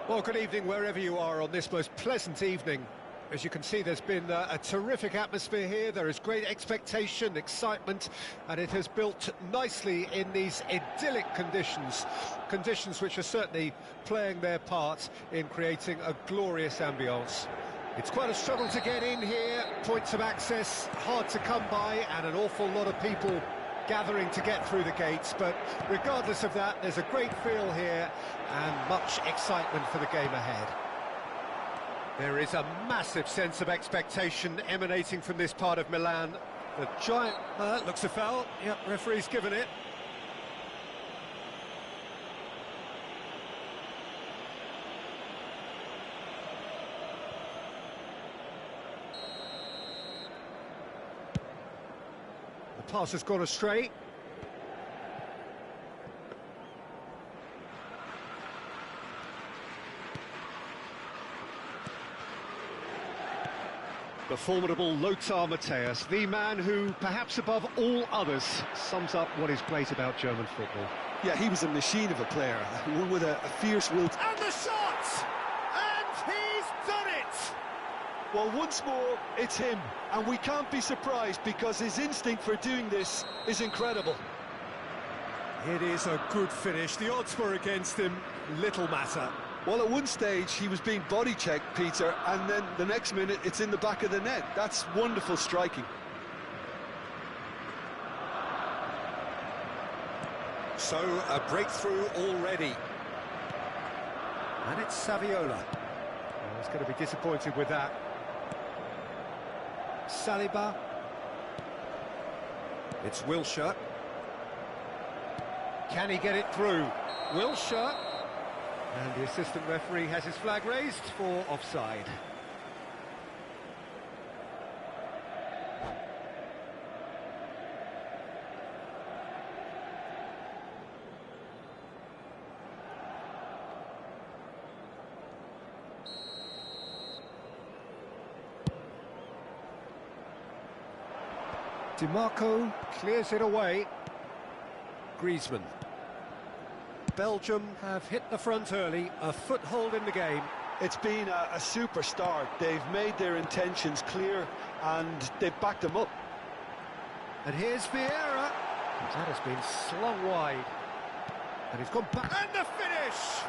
Well, good evening wherever you are on this most pleasant evening. As you can see, there's been a terrific atmosphere here. There is great expectation, excitement, and it has built nicely in these idyllic conditions. Conditions which are certainly playing their part in creating a glorious ambience. It's quite a struggle to get in here, points of access hard to come by, and an awful lot of people gathering to get through the gates, but regardless of that, there's a great feel here and much excitement for the game ahead. There is a massive sense of expectation emanating from this part of Milan. The giant... looks a foul. Yep, referee's given it. The pass has gone astray. The formidable Lothar Matthäus, the man who, perhaps above all others, sums up what is great about German football. Yeah, he was a machine of a player, one with a fierce will. And the shot! And he's done it! Well, once more, it's him, and we can't be surprised because his instinct for doing this is incredible. It is a good finish. The odds were against him, little matter. Well, at one stage, he was being body-checked, Peter, and then the next minute, it's in the back of the net. That's wonderful striking. So, a breakthrough already. And it's Saviola. Well, he's going to be disappointed with that. Saliba. It's Wilshire. Can he get it through? Wilshire. And the assistant referee has his flag raised for offside. Marco clears it away. Griezmann. Belgium have hit the front early, a foothold in the game. It's been a super start. They've made their intentions clear and they've backed them up. And here's Vieira. That has been slung wide. And he's gone back. And the finish!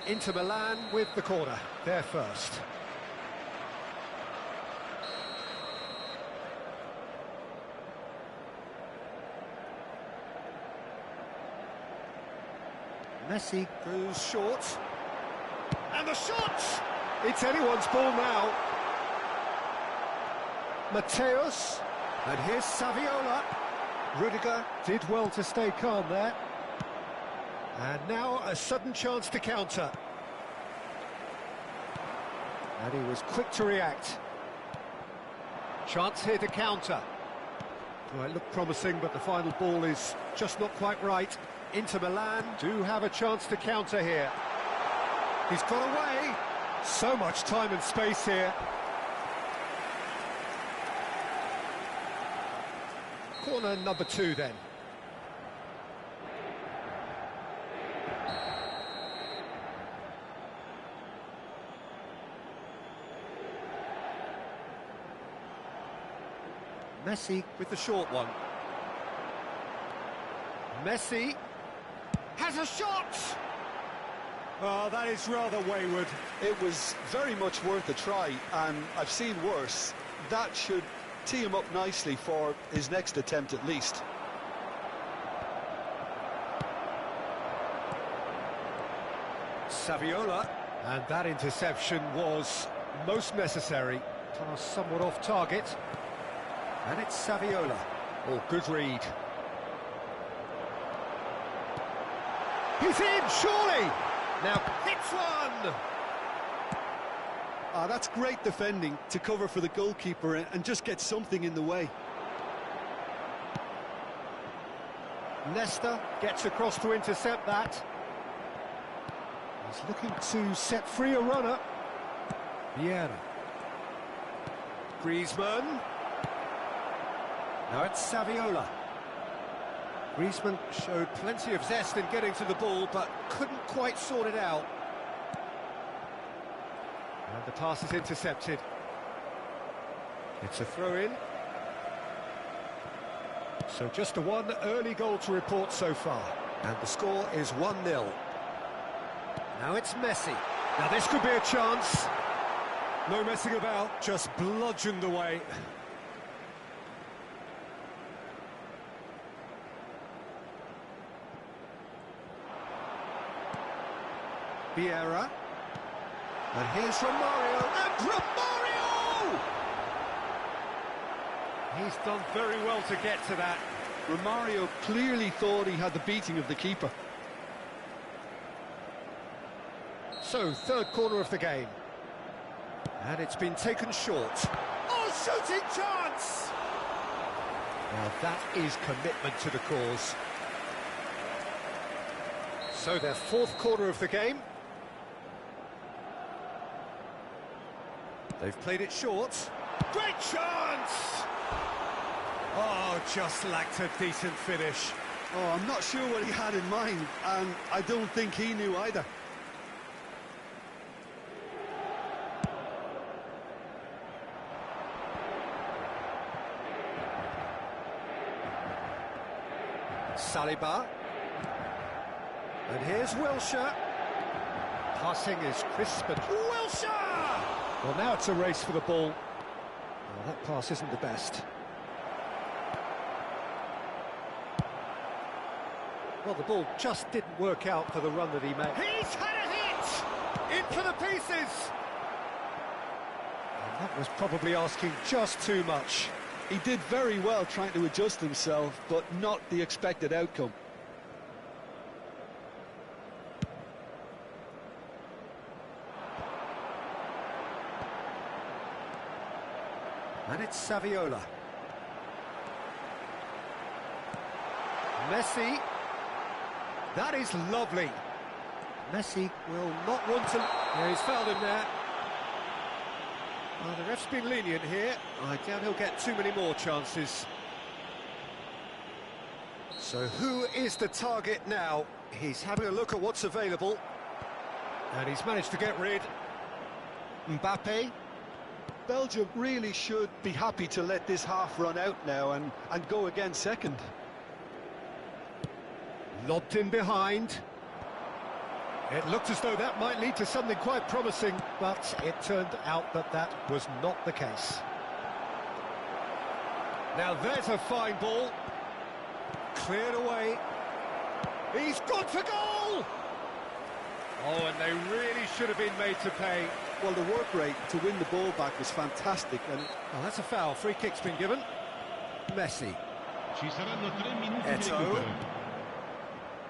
Inter Milan with the corner, they're first. Messi goes short. And the shot! It's anyone's ball now. Matthäus. And here's Saviola. Rudiger did well to stay calm there. And now a sudden chance to counter. And he was quick to react. Chance here to counter. Well, it looked promising, but the final ball is just not quite right. Inter Milan do have a chance to counter here. He's got away. So much time and space here. Corner number 2 then. Messi with the short one. Messi has a shot! Oh, that is rather wayward. It was very much worth a try, and I've seen worse. That should tee him up nicely for his next attempt at least. Saviola, and that interception was most necessary. Pass somewhat off target. And it's Saviola. Oh, good read. He's in, surely! Now hits one! That's great defending to cover for the goalkeeper and just get something in the way. Nesta gets across to intercept that. He's looking to set free a runner. Vieira. Griezmann. Now it's Saviola. Griezmann showed plenty of zest in getting to the ball, but couldn't quite sort it out. And the pass is intercepted. It's a throw-in. So just the one early goal to report so far. And the score is 1-0. Now it's Messi. Now this could be a chance. No messing about, just bludgeoned away. Vieira. And here's Romario, and Romario! He's done very well to get to that. Romario clearly thought he had the beating of the keeper. So, third corner of the game. And it's been taken short. Oh, shooting chance! Now that is commitment to the cause. So, their fourth corner of the game. They've played it short. Great chance! Oh, just lacked a decent finish. Oh, I'm not sure what he had in mind, and I don't think he knew either. Saliba. And here's Wilshere. Passing is crisp and Wilshere! Well, now it's a race for the ball. Well, that pass isn't the best. Well, the ball just didn't work out for the run that he made. He's had a hit! In for the pieces! And that was probably asking just too much. He did very well trying to adjust himself, but not the expected outcome. And it's Saviola. Messi. That is lovely. Messi will not want to... Yeah, he's fouled him there. Well, the ref's been lenient here. I doubt he'll get too many more chances. So who is the target now? He's having a look at what's available. And he's managed to get rid. Mbappe. Belgium really should be happy to let this half run out now and go again second. Lobbed in behind. It looked as though that might lead to something quite promising, but it turned out that that was not the case. Now there's a fine ball. Cleared away. He's gone for goal! Oh, and they really should have been made to pay. Well, the work rate to win the ball back was fantastic. And oh, that's a foul. Free kick's been given. Messi. Eto'o.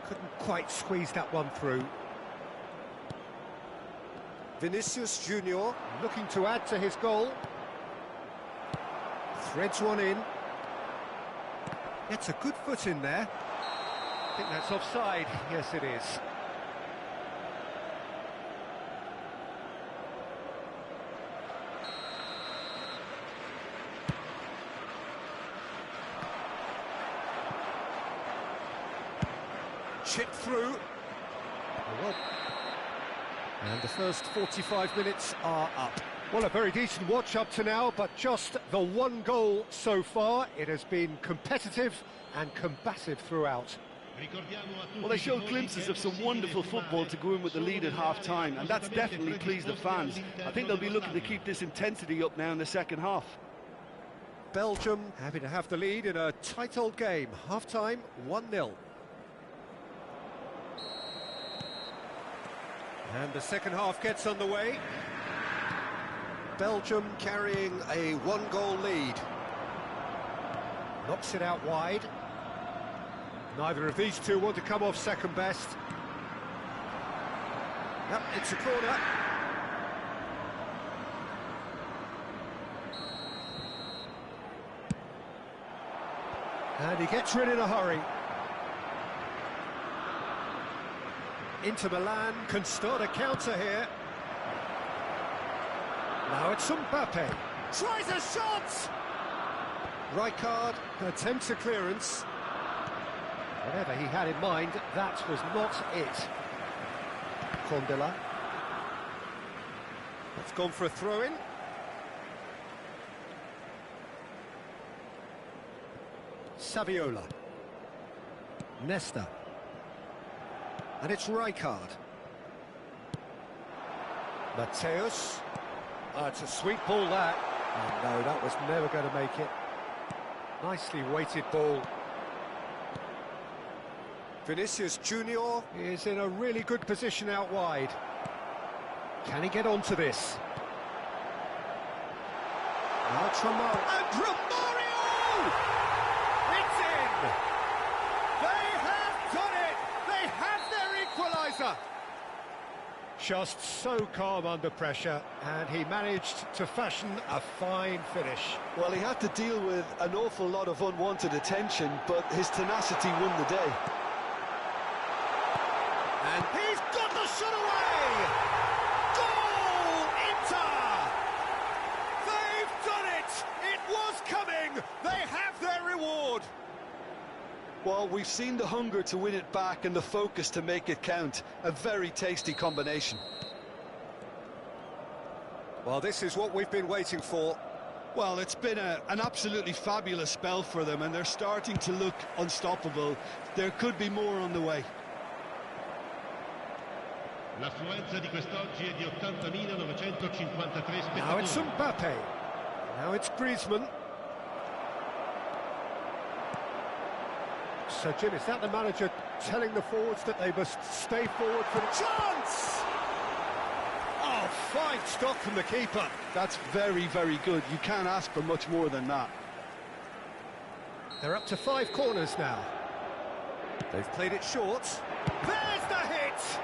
Couldn't quite squeeze that one through. Vinicius Junior looking to add to his goal. Threads one in. Gets a good foot in there. I think that's offside. Yes, it is. Chip through. Well, and the first 45 minutes are up. Well, a very decent watch up to now, but just the one goal so far. It has been competitive and combative throughout. Well, they showed glimpses of some wonderful football to go in with the lead at half-time, and that's definitely pleased the fans. I think they'll be looking to keep this intensity up now in the second half. Belgium happy to have the lead in a tight old game. Half-time, 1-0. And the second half gets underway. Belgium carrying a one-goal lead. Knocks it out wide. Neither of these two want to come off second best. Yep, it's a corner. And he gets rid in a hurry. Inter Milan can start a counter here. Now it's Mbappe. Tries a shot! Rijkaard attempts a clearance. Whatever he had in mind, that was not it. Condela. It's gone for a throw-in. Saviola. Nesta. And it's Rijkaard. Mateus. It's a sweet ball, that. Oh, no, that was never going to make it. Nicely weighted ball. Vinicius Junior is in a really good position out wide. Can he get onto this? Now Tremor. And Romario! It's in! They have done it! They have their equaliser! Just so calm under pressure, and he managed to fashion a fine finish. Well, he had to deal with an awful lot of unwanted attention, but his tenacity won the day. And he's got the shot away! Goal, Inter! They've done it! It was coming! They have their reward! Well, we've seen the hunger to win it back and the focus to make it count. A very tasty combination. Well, this is what we've been waiting for. Well, it's been an absolutely fabulous spell for them, and they're starting to look unstoppable. There could be more on the way. L'affluenza di quest'oggi è di 80.953 spettatori. Now it's Mbappe. Now it's Griezmann. So, Jim, is that the manager telling the forwards that they must stay forward for the chance? Oh, fine stop from the keeper. That's very, very good. You can't ask for much more than that. They're up to 5 corners now. They've played it short. There's the hit!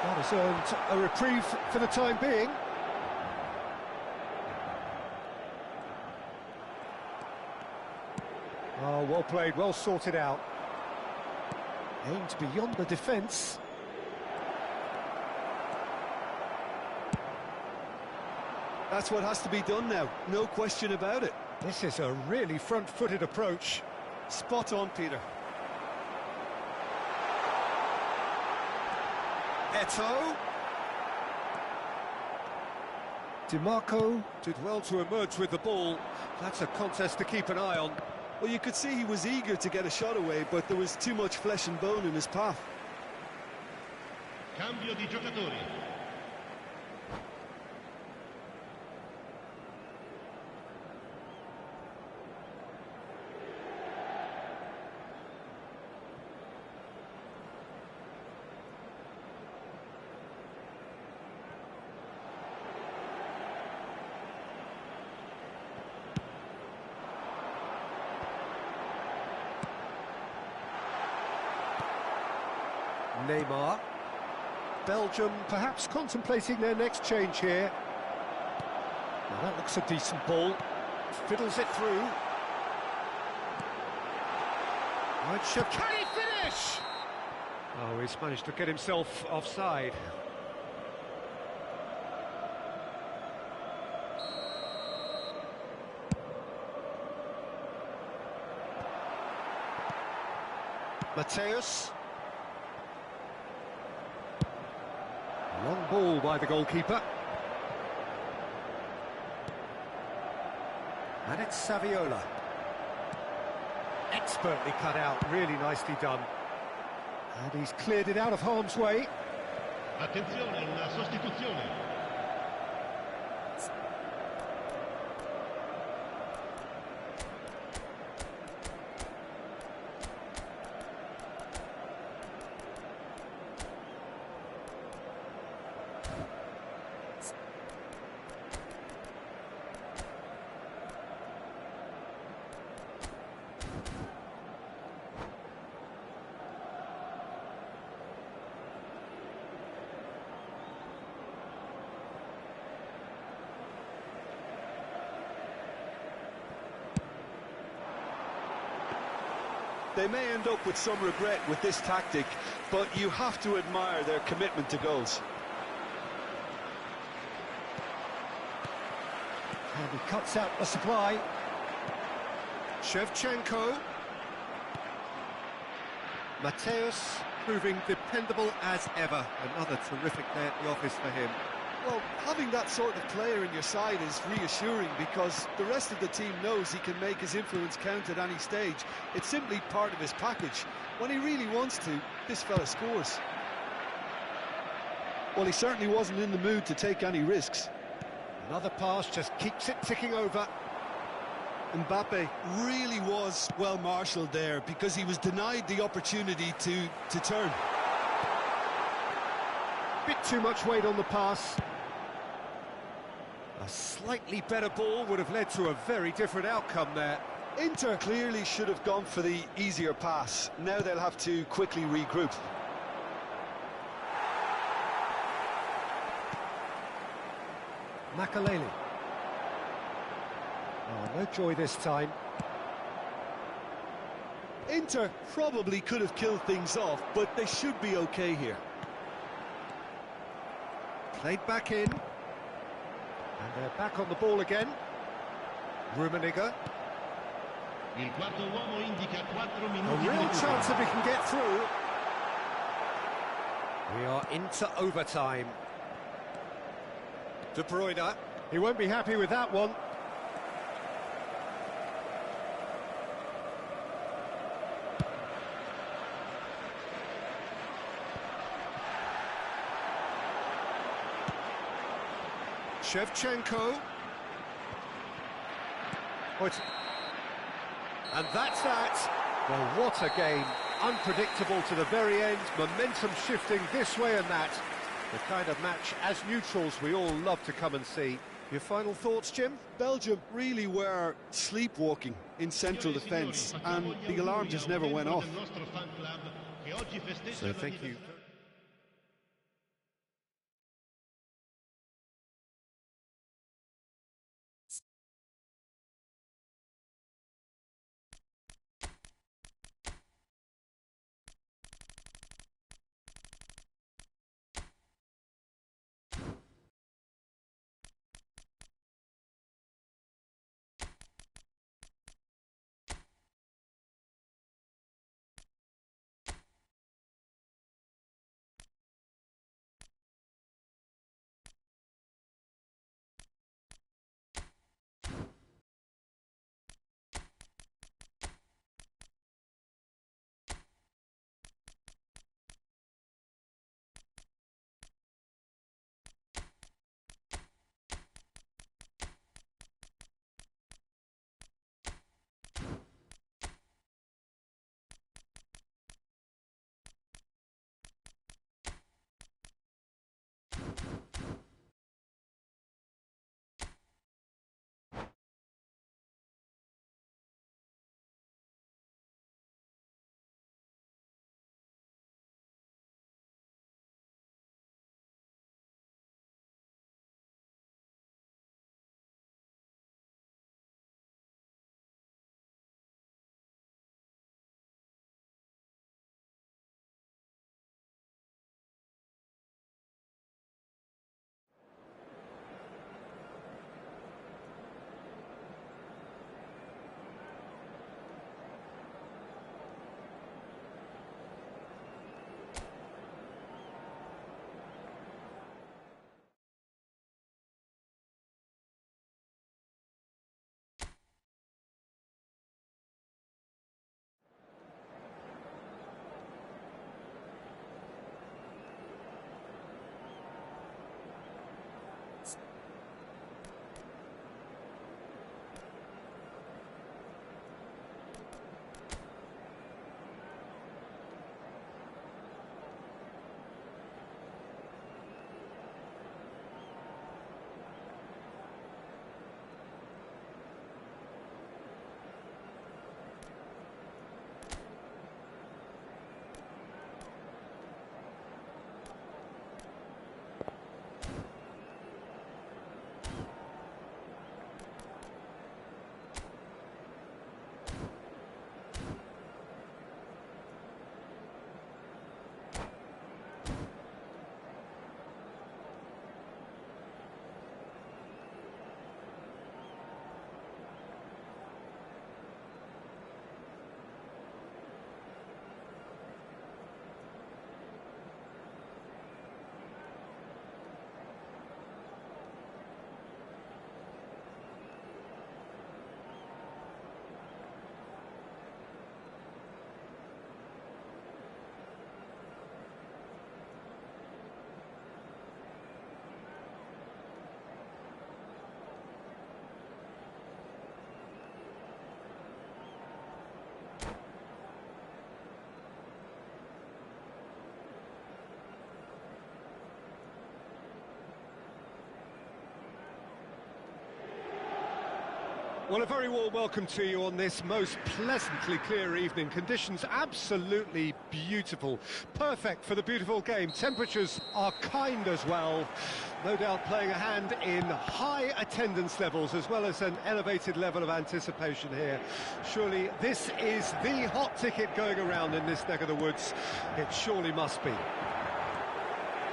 That has earned a reprieve for the time being. Oh, well played, well sorted out. Aimed beyond the defence. That's what has to be done now, no question about it. This is a really front-footed approach. Spot on, Peter. Eto'o. Di Marco did well to emerge with the ball. That's a contest to keep an eye on. Well, you could see he was eager to get a shot away, but there was too much flesh and bone in his path. Cambio di giocatori. Neymar. Belgium perhaps contemplating their next change here. Now that looks a decent ball. Fiddles it through. Can he finish? Oh, he's managed to get himself offside. Mateus. Long ball by the goalkeeper. And it's Saviola. Expertly cut out, really nicely done. And he's cleared it out of harm's way. Attenzione, una sostituzione. They may end up with some regret with this tactic, but you have to admire their commitment to goals. And he cuts out the supply. Shevchenko. Mateus proving dependable as ever. Another terrific day at the office for him. Well, having that sort of player in your side is reassuring because the rest of the team knows he can make his influence count at any stage. It's simply part of his package. When he really wants to, this fella scores. Well, he certainly wasn't in the mood to take any risks. Another pass just keeps it ticking over. Mbappe really was well marshalled there because he was denied the opportunity to turn. Bit too much weight on the pass. A slightly better ball would have led to a very different outcome there. Inter clearly should have gone for the easier pass. Now they'll have to quickly regroup. Makaleli. Oh, no joy this time. Inter probably could have killed things off, but they should be okay here. Played back in. And they're back on the ball again. Rummenigge. Il quarto uomo indica 4 A minuti real di recupero. chance that we can get through. We are into overtime. De Bruyne. He won't be happy with that one. Shevchenko. And that's that. Well, what a game. Unpredictable to the very end. Momentum shifting this way and that. The kind of match, as neutrals, we all love to come and see. Your final thoughts, Jim? Belgium really were sleepwalking in central defence, and the alarm just never went off. So thank you. Well, a very warm welcome to you on this most pleasantly clear evening. Conditions absolutely beautiful. Perfect for the beautiful game. Temperatures are kind as well. No doubt playing a hand in high attendance levels as well as an elevated level of anticipation here. Surely this is the hot ticket going around in this neck of the woods. It surely must be.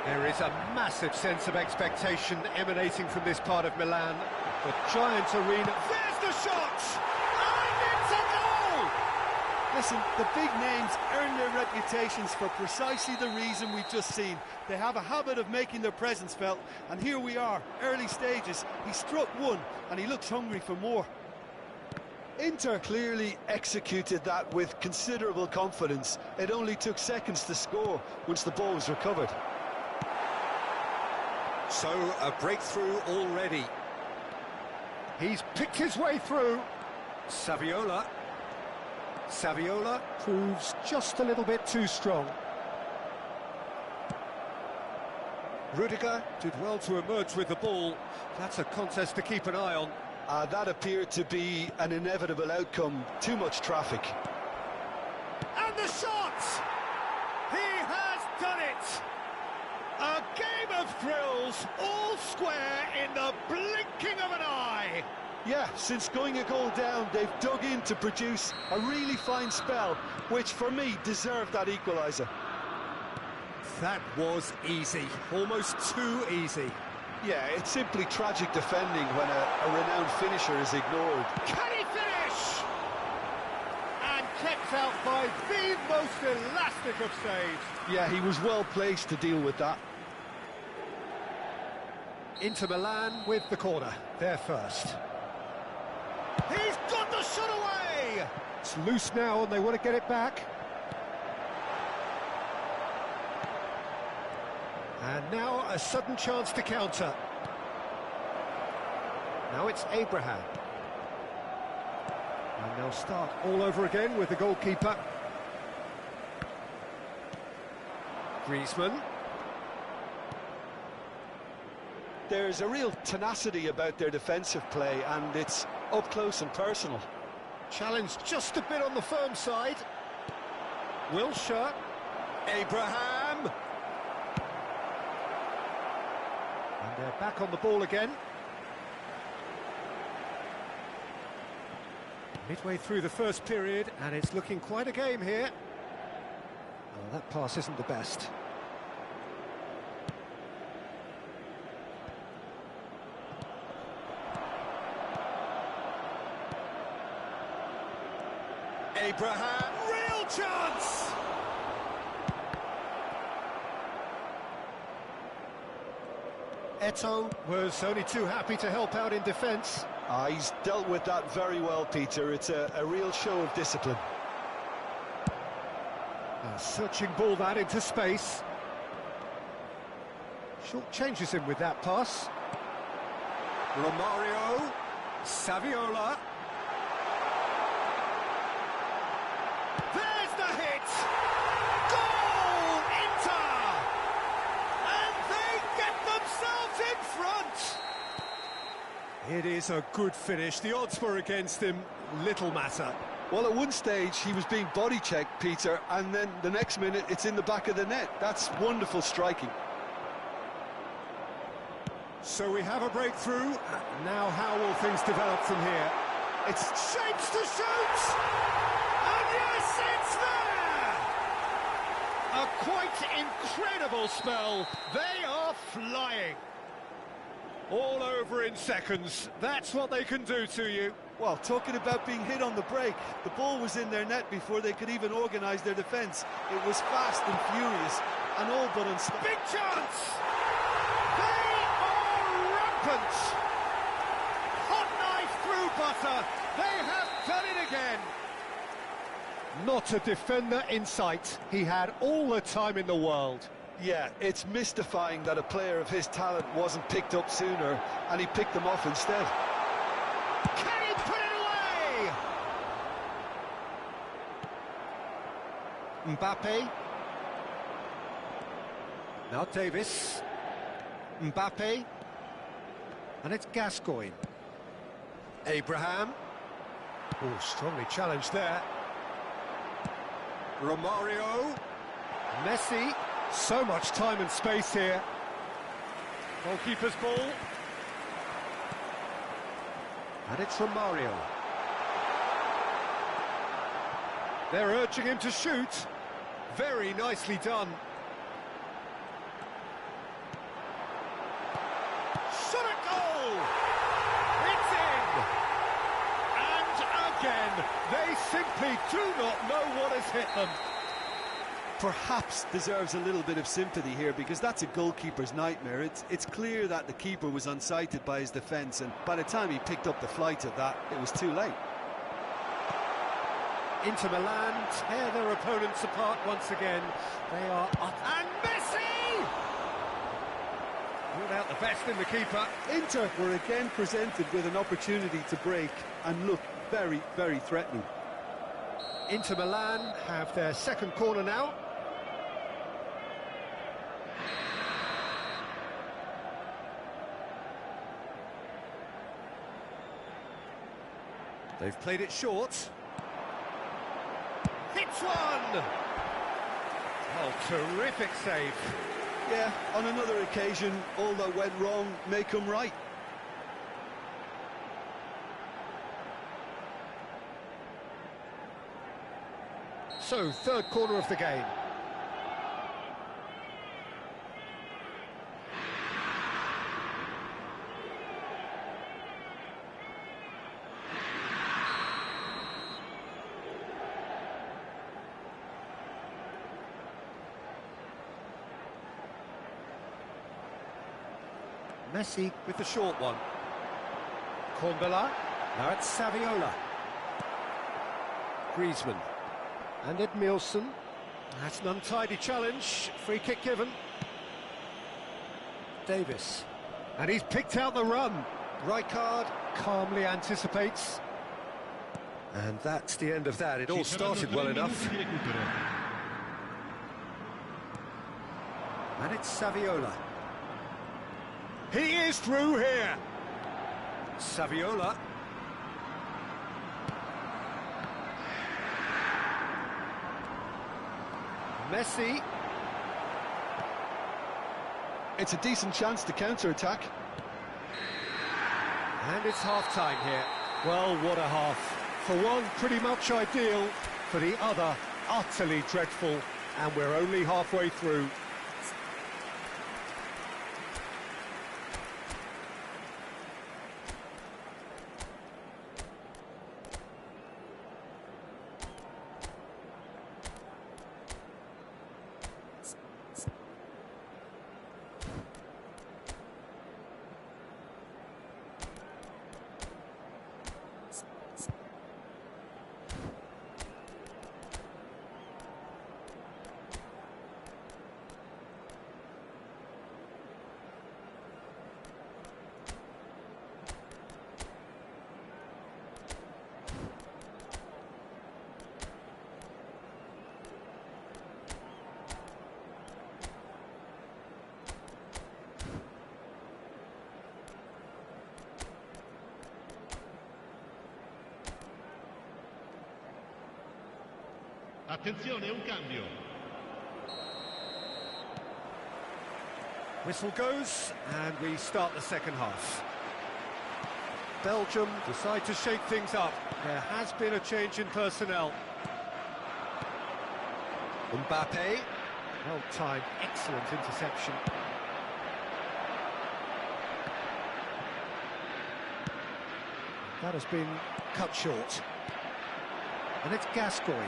There is a massive sense of expectation emanating from this part of Milan. The giant arena. There's the shot! And it's a goal! Listen, the big names earn their reputations for precisely the reason we've just seen. They have a habit of making their presence felt, and here we are, early stages. He struck one, and he looks hungry for more. Inter clearly executed that with considerable confidence. It only took seconds to score once the ball was recovered. So, a breakthrough already. He's picked his way through. Saviola proves just a little bit too strong. Rudiger did well to emerge with the ball. That's a contest to keep an eye on. That appeared to be an inevitable outcome. Too much traffic. And the shot! He has done it! A game of thrills, all square in the blinking of an eye. Yeah, since going a goal down, they've dug in to produce a really fine spell, which for me deserved that equaliser. That was easy, almost too easy. Yeah, it's simply tragic defending when a renowned finisher is ignored. Can he finish? And kept out by the most elastic of saves. Yeah, he was well placed to deal with that. Inter Milan with the corner, they're first. He's got the shot away! It's loose now and they want to get it back. And now a sudden chance to counter. Now it's Abraham. And they'll start all over again with the goalkeeper. Griezmann. There's a real tenacity about their defensive play, and it's up close and personal. Challenged just a bit on the firm side. Wilshere. Abraham. And they're back on the ball again. Midway through the first period, and it's looking quite a game here. Oh, that pass isn't the best. Abraham, real chance! Eto'o was only too happy to help out in defence. He's dealt with that very well, Peter. It's a real show of discipline. A searching ball that into space. Short changes him with that pass. Romario, Saviola. There's the hit! Goal, Inter! And they get themselves in front! It is a good finish. The odds were against him. Little matter. Well, at one stage, he was being body-checked, Peter, and then the next minute, it's in the back of the net. That's wonderful striking. So we have a breakthrough. Now how will things develop from here? It's shapes to shoot! And yes, it's there! A quite incredible spell. They are flying. All over in seconds. That's what they can do to you. Well, talking about being hit on the break, the ball was in their net before they could even organise their defence. It was fast and furious, and all but unstoppable. Big chance! They are rampant! Hot knife through butter. They have done it again. Not a defender in sight. He had all the time in the world. Yeah, it's mystifying that a player of his talent wasn't picked up sooner, and he picked them off instead. Can he put it away? Mbappe. Now Davis. Mbappe. And it's Gascoigne. Abraham. Oh, strongly challenged there. Romario. Messi. So much time and space here. Goalkeeper's ball. And it's Romario. They're urging him to shoot. Very nicely done. Shot a goal! It's in! And again, they simply do not know what has hit them. Perhaps deserves a little bit of sympathy here, because that's a goalkeeper's nightmare. It's clear that the keeper was unsighted by his defence, and by the time he picked up the flight of that, it was too late. Inter Milan tear their opponents apart once again. They are up. And Messi! Ruled out the best in the keeper. Inter were again presented with an opportunity to break and look very, very threatening. Inter Milan have their second corner now. They've played it short. Hits one! Oh, terrific save. Yeah, on another occasion, all that went wrong may come right. So, third corner of the game. Messi with the short one. Cornbella. Now it's Saviola. Griezmann. And Edmilson. That's an untidy challenge. Free kick given. Davis. And he's picked out the run. Rijkaard calmly anticipates. And that's the end of that. It all started well enough. And it's Saviola. He is through here. Saviola. Messi. It's a decent chance to counter-attack. And it's half-time here. Well, what a half. For one, pretty much ideal. For the other, utterly dreadful. And we're only halfway through. Attenzione, un cambio. Whistle goes, and we start the second half. Belgium decide to shake things up. There has been a change in personnel. Mbappe. Well timed, excellent interception. That has been cut short. And it's Gascoigne.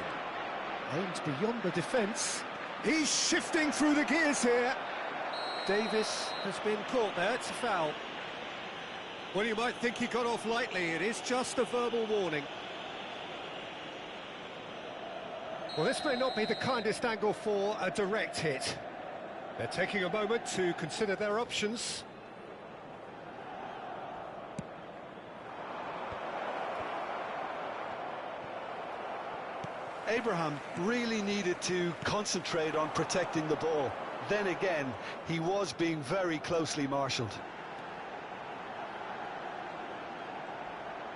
Aims beyond the defence. He's shifting through the gears here. Davis has been caught there, it's a foul. Well, you might think he got off lightly, it is just a verbal warning. Well, this may not be the kindest angle for a direct hit. They're taking a moment to consider their options. Abraham really needed to concentrate on protecting the ball. Then again, he was being very closely marshalled.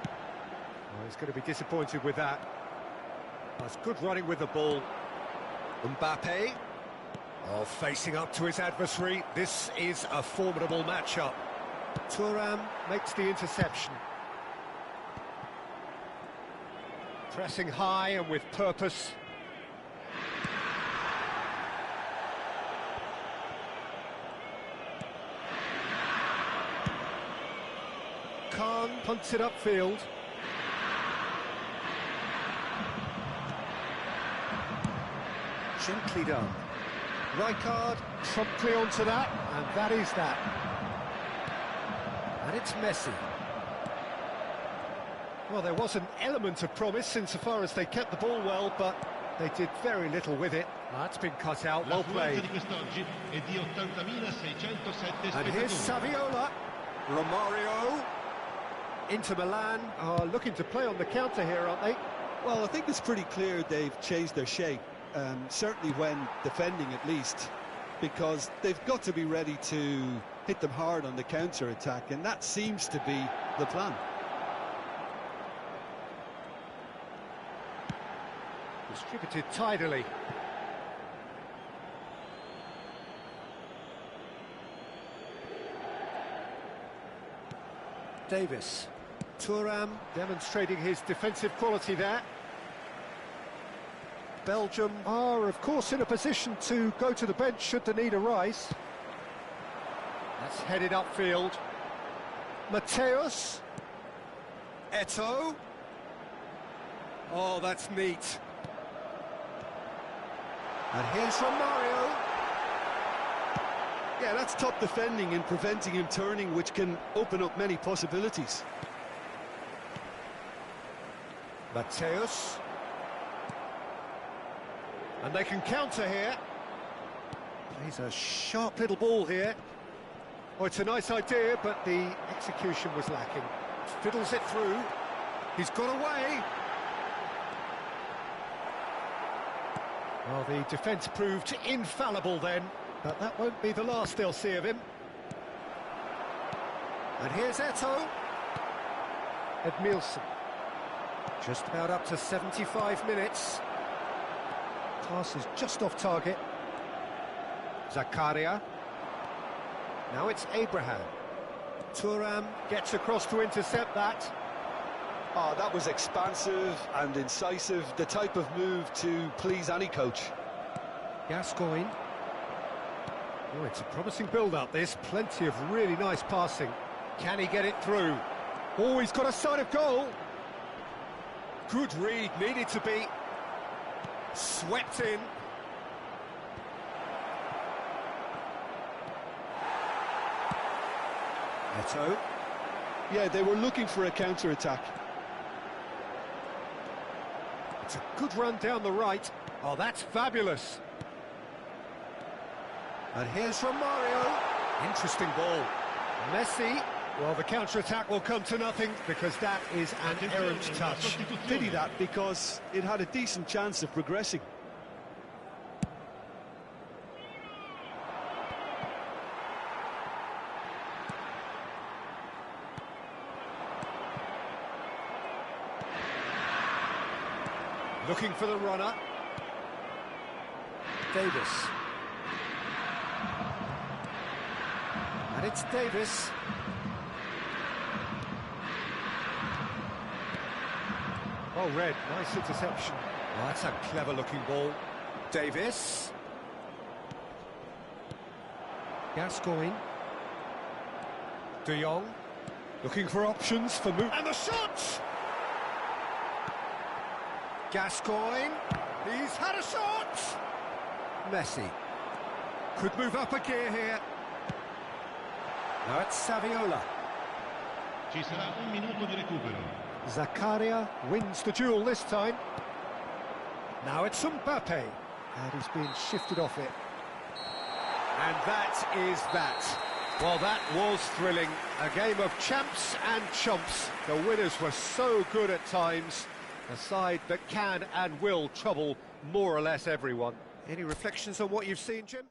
Well, he's going to be disappointed with that. That's good running with the ball. Mbappe. Oh, facing up to his adversary. This is a formidable matchup. Thuram makes the interception. Pressing high and with purpose. Khan punts it upfield. Gently done. Rijkaard promptly onto that, and that is that. And it's Messi. Well, there was an element of promise insofar as they kept the ball well, but they did very little with it. That's been cut out, well played. And here's Saviola. Romario. Inter Milan are looking to play on the counter here, aren't they? Well, I think it's pretty clear they've changed their shape, certainly when defending at least, because they've got to be ready to hit them hard on the counter-attack, and that seems to be the plan. Distributed tidily. Davis. Thuram demonstrating his defensive quality there. Belgium are, of course, in a position to go to the bench should the need arise. That's headed upfield. Mateus. Eto'o. Oh, that's neat. And here's Romario. Yeah, that's top defending and preventing him turning, which can open up many possibilities. Mateus. And they can counter here. Plays a sharp little ball here. Oh, it's a nice idea, but the execution was lacking. Fiddles it through. He's got away. Well, the defence proved infallible then, but that won't be the last they'll see of him. And here's Eto'o. Edmilson. Just about up to 75 minutes. Pass is just off target. Zakaria. Now it's Abraham. Thuram gets across to intercept that. Oh, that was expansive and incisive, the type of move to please any coach. Gascoigne. Oh, it's a promising build-up, this. Plenty of really nice passing. Can he get it through? Oh, he's got a sight of goal. Good read, needed to be. Swept in. Eto'o. Yeah, they were looking for a counter-attack. It's a good run down the right. Oh, that's fabulous. And here's Romario. Interesting ball. Messi. Well, the counter-attack will come to nothing because that is an errant touch. Pity that, because it had a decent chance of progressing. Looking for the runner. Davis. And it's Davis. Oh, red, nice interception. Oh, that's a clever-looking ball. Davis. Gascoigne. De Jong. Looking for options for move. And the shot! Gascoigne. He's had a shot! Messi. Could move up a gear here. Now it's Saviola. Ci sarà un minuto di recupero. Zakaria wins the duel this time. Now it's Mbappe, and he's being shifted off it. And that is that. Well, that was thrilling. A game of champs and chumps. The winners were so good at times. A side that can and will trouble more or less everyone. Any reflections on what you've seen, Jim?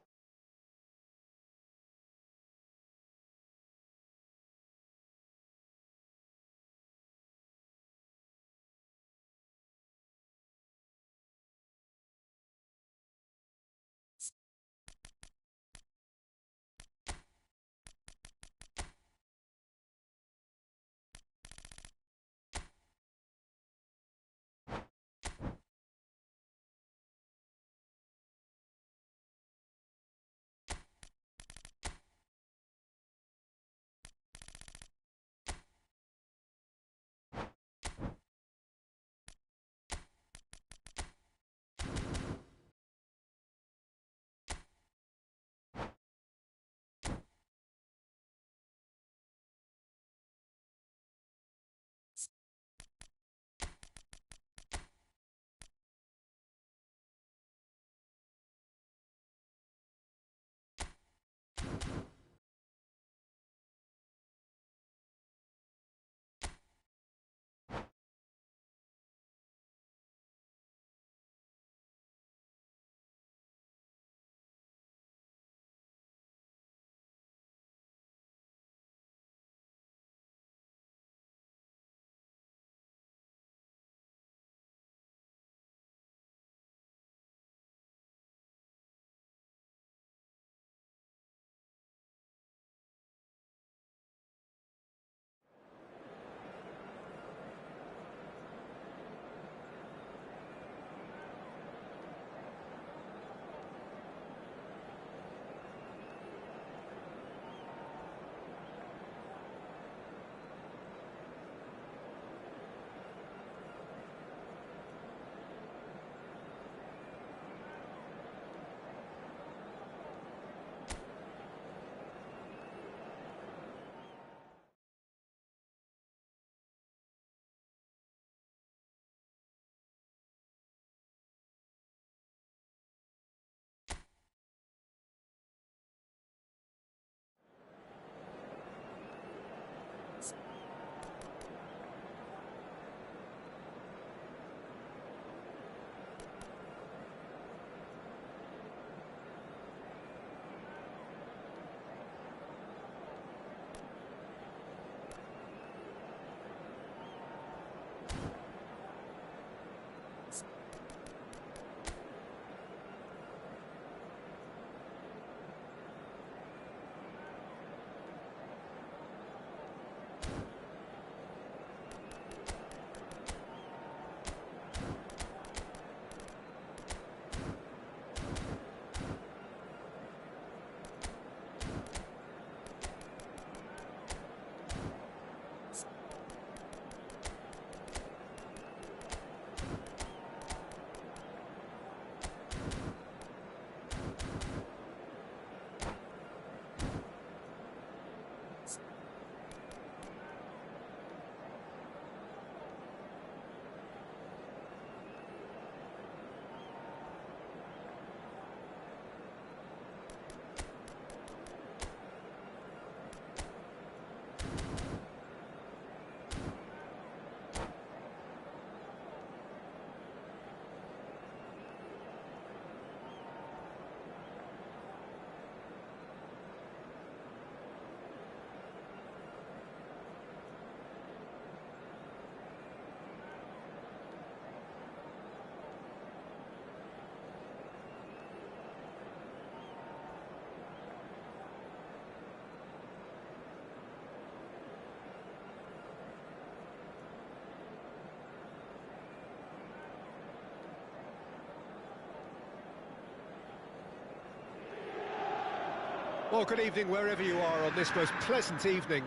Well, good evening wherever you are on this most pleasant evening.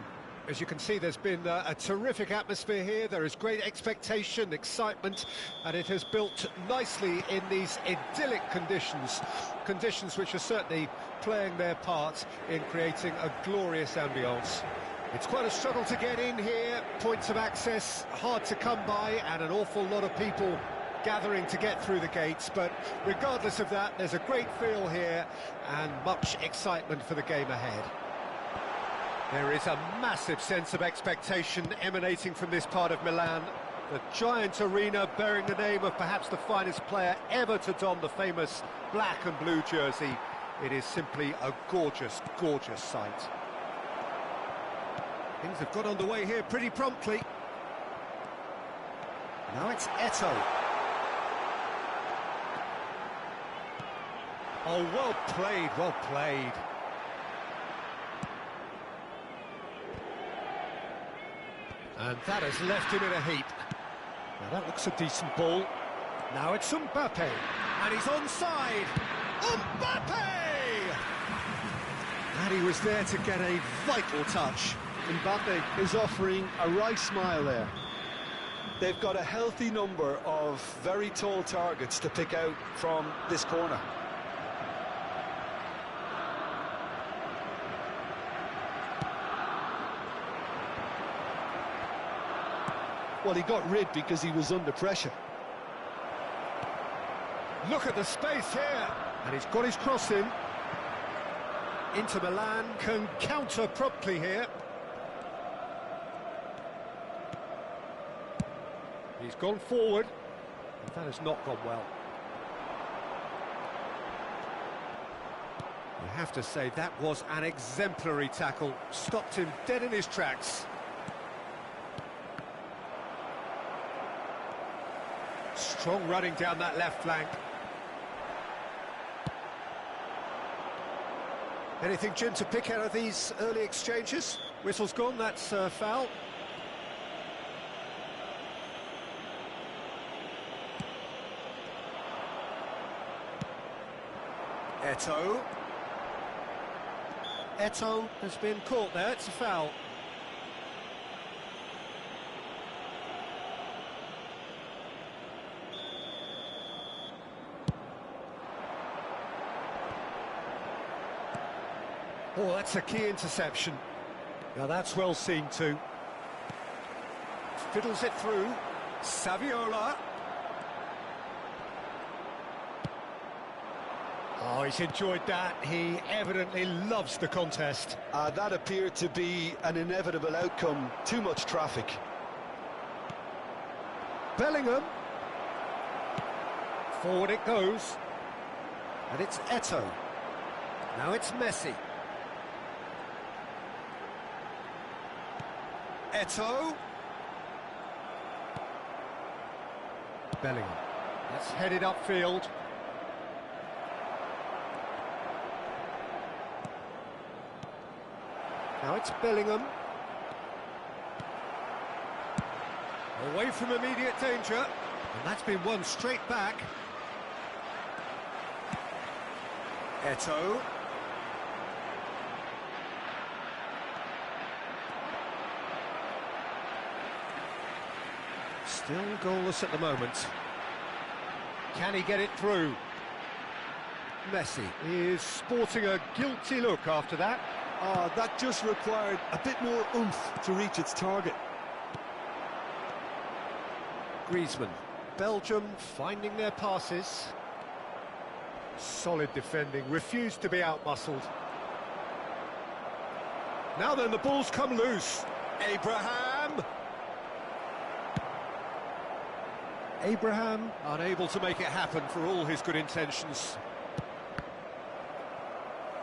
As you can see, there's been a terrific atmosphere here. There is great expectation, excitement, and it has built nicely in these idyllic conditions. Conditions which are certainly playing their part in creating a glorious ambience. It's quite a struggle to get in here, points of access hard to come by, and an awful lot of people gathering to get through the gates, but regardless of that, there's a great feel here and much excitement for the game ahead. There is a massive sense of expectation emanating from this part of Milan. The giant arena bearing the name of perhaps the finest player ever to don the famous black and blue jersey. It is simply a gorgeous, gorgeous sight. Things have got underway here pretty promptly. Now it's Eto'o. Oh, well played, well played. And that has left him in a heap. Now that looks a decent ball. Now it's Mbappe. And he's onside. Mbappe! And he was there to get a vital touch. Mbappe is offering a right smile there. They've got a healthy number of very tall targets to pick out from this corner. Well, he got rid because he was under pressure. Look at the space here. And he's got his cross in. Inter Milan can counter promptly here. He's gone forward. And that has not gone well. You have to say that was an exemplary tackle. Stopped him dead in his tracks. Strong running down that left flank. Anything, Jim, to pick out of these early exchanges? Whistle's gone, that's foul. Eto'o. Eto'o has been caught there, it's a foul. Oh, that's a key interception. Now that's well seen too. Fiddles it through. Saviola. Oh, he's enjoyed that. He evidently loves the contest. That appeared to be an inevitable outcome. Too much traffic. Bellingham. Forward it goes. And it's Eto'o. Now it's Messi. Eto'o. Bellingham. That's headed upfield. Now it's Bellingham. Away from immediate danger. And that's been won straight back. Eto'o. Still goalless at the moment. Can he get it through? Messi is sporting a guilty look after that. That just required a bit more oomph to reach its target. Griezmann. Belgium finding their passes. Solid defending, refused to be outmuscled. Now then, the ball's come loose. Abraham. Abraham unable to make it happen for all his good intentions.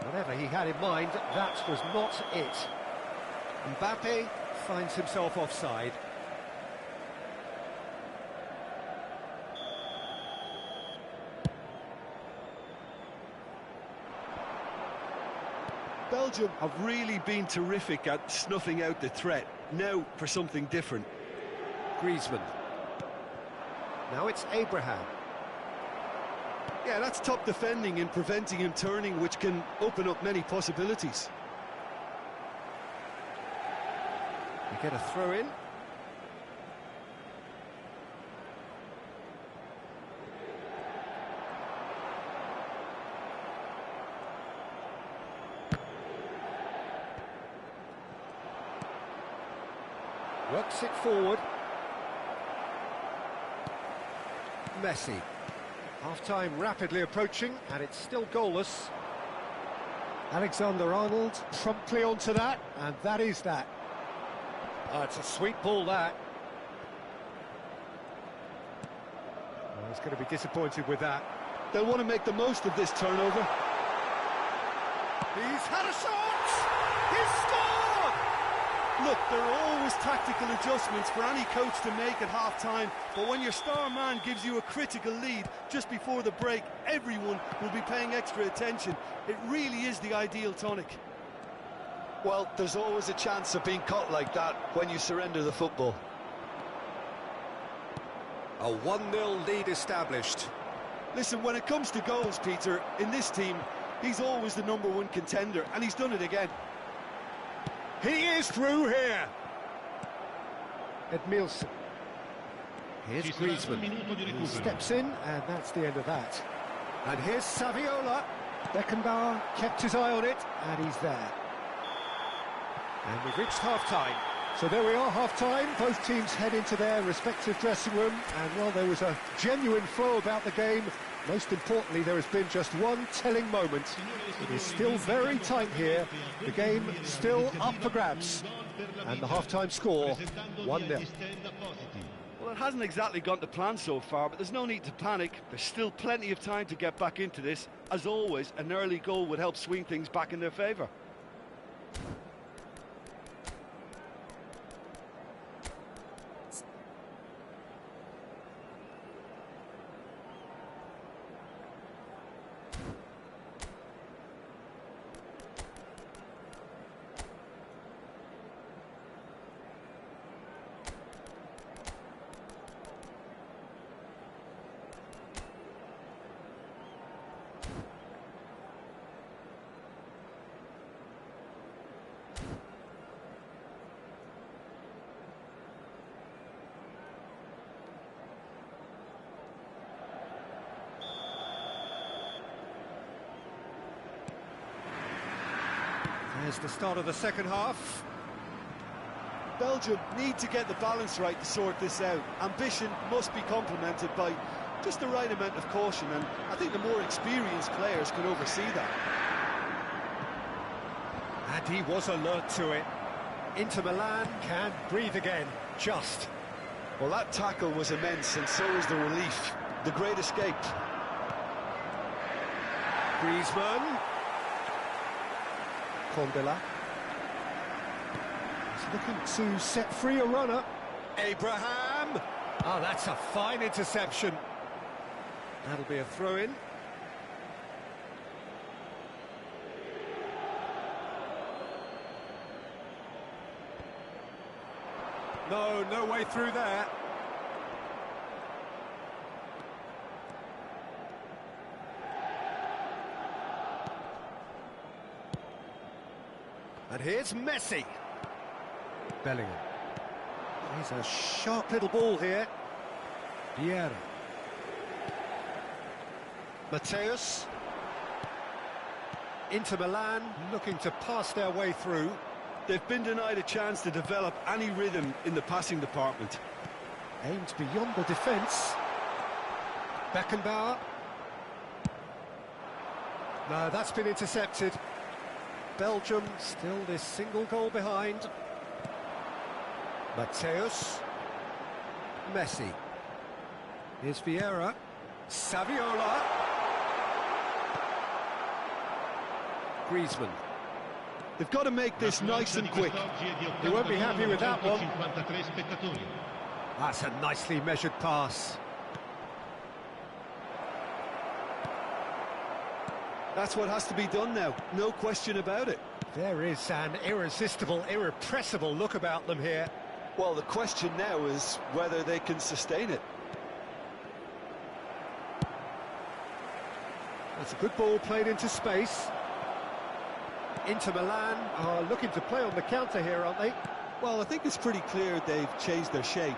Whatever he had in mind, that was not it. Mbappe finds himself offside. Belgium have really been terrific at snuffing out the threat. Now for something different. Griezmann. Now it's Abraham. Yeah, that's top defending and preventing him turning, which can open up many possibilities. We get a throw in. Works it forward. Messi. Half-time rapidly approaching, and it's still goalless. Alexander-Arnold promptly onto that, and that is that. Oh, it's a sweet ball, that. Oh, he's going to be disappointed with that. They'll want to make the most of this turnover. He's had a shot! He's scored! Look, there are always tactical adjustments for any coach to make at half-time, but when your star man gives you a critical lead just before the break, everyone will be paying extra attention. It really is the ideal tonic. Well, there's always a chance of being caught like that when you surrender the football. A 1-0 lead established. Listen, when it comes to goals, Peter, in this team, he's always the ¡1 contender, and he's done it again. He is through here. Edmilson. Here's Griezmann. He steps in, and that's the end of that. And here's Saviola. Beckenbauer kept his eye on it, and he's there. And we've reached half-time. So there we are, half-time. Both teams head into their respective dressing room, and well, there was a genuine flow about the game. Most importantly, there has been just one telling moment. It is still very tight here. The game still up for grabs. And the half-time score, 1-0. Well, it hasn't exactly gone to plan so far, but there's no need to panic. There's still plenty of time to get back into this. As always, an early goal would help swing things back in their favour. There's the start of the second half. Belgium need to get the balance right to sort this out. Ambition must be complemented by just the right amount of caution, and I think the more experienced players can oversee that. And he was alert to it. Inter Milan can breathe again, just. Well, that tackle was immense, and so was the relief. The great escape. Griezmann. Condela. He's looking to set free a runner. Abraham. Oh, that's a fine interception. That'll be a throw-in. No way through there. And here's Messi. Bellingham. He's a sharp little ball here. Vieira. Mateus. Inter Milan looking to pass their way through. They've been denied a chance to develop any rhythm in the passing department. Aimed beyond the defence. Beckenbauer. No, that's been intercepted. Belgium still this single goal behind. Mateus. Messi. Here's Vieira. Saviola. Griezmann. They've got to make this nice and quick. He won't be happy with that one. That's a nicely measured pass. That's what has to be done now, no question about it. There is an irresistible, irrepressible look about them here. Well, the question now is whether they can sustain it. That's a good ball played into space. Inter Milan are looking to play on the counter here, aren't they? Well, I think it's pretty clear they've changed their shape,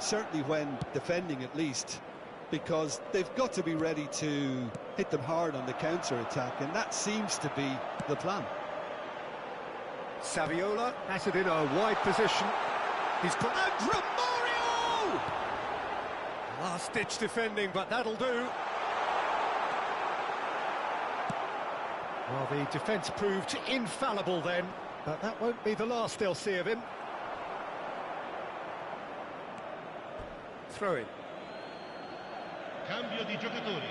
certainly when defending at least, because they've got to be ready to hit them hard on the counter-attack, and that seems to be the plan. Saviola has it in a wide position. He's got Mario! Last-ditch defending, but that'll do. Well, the defence proved infallible then, but that won't be the last they'll see of him. Throw in. Cambio di giocatori.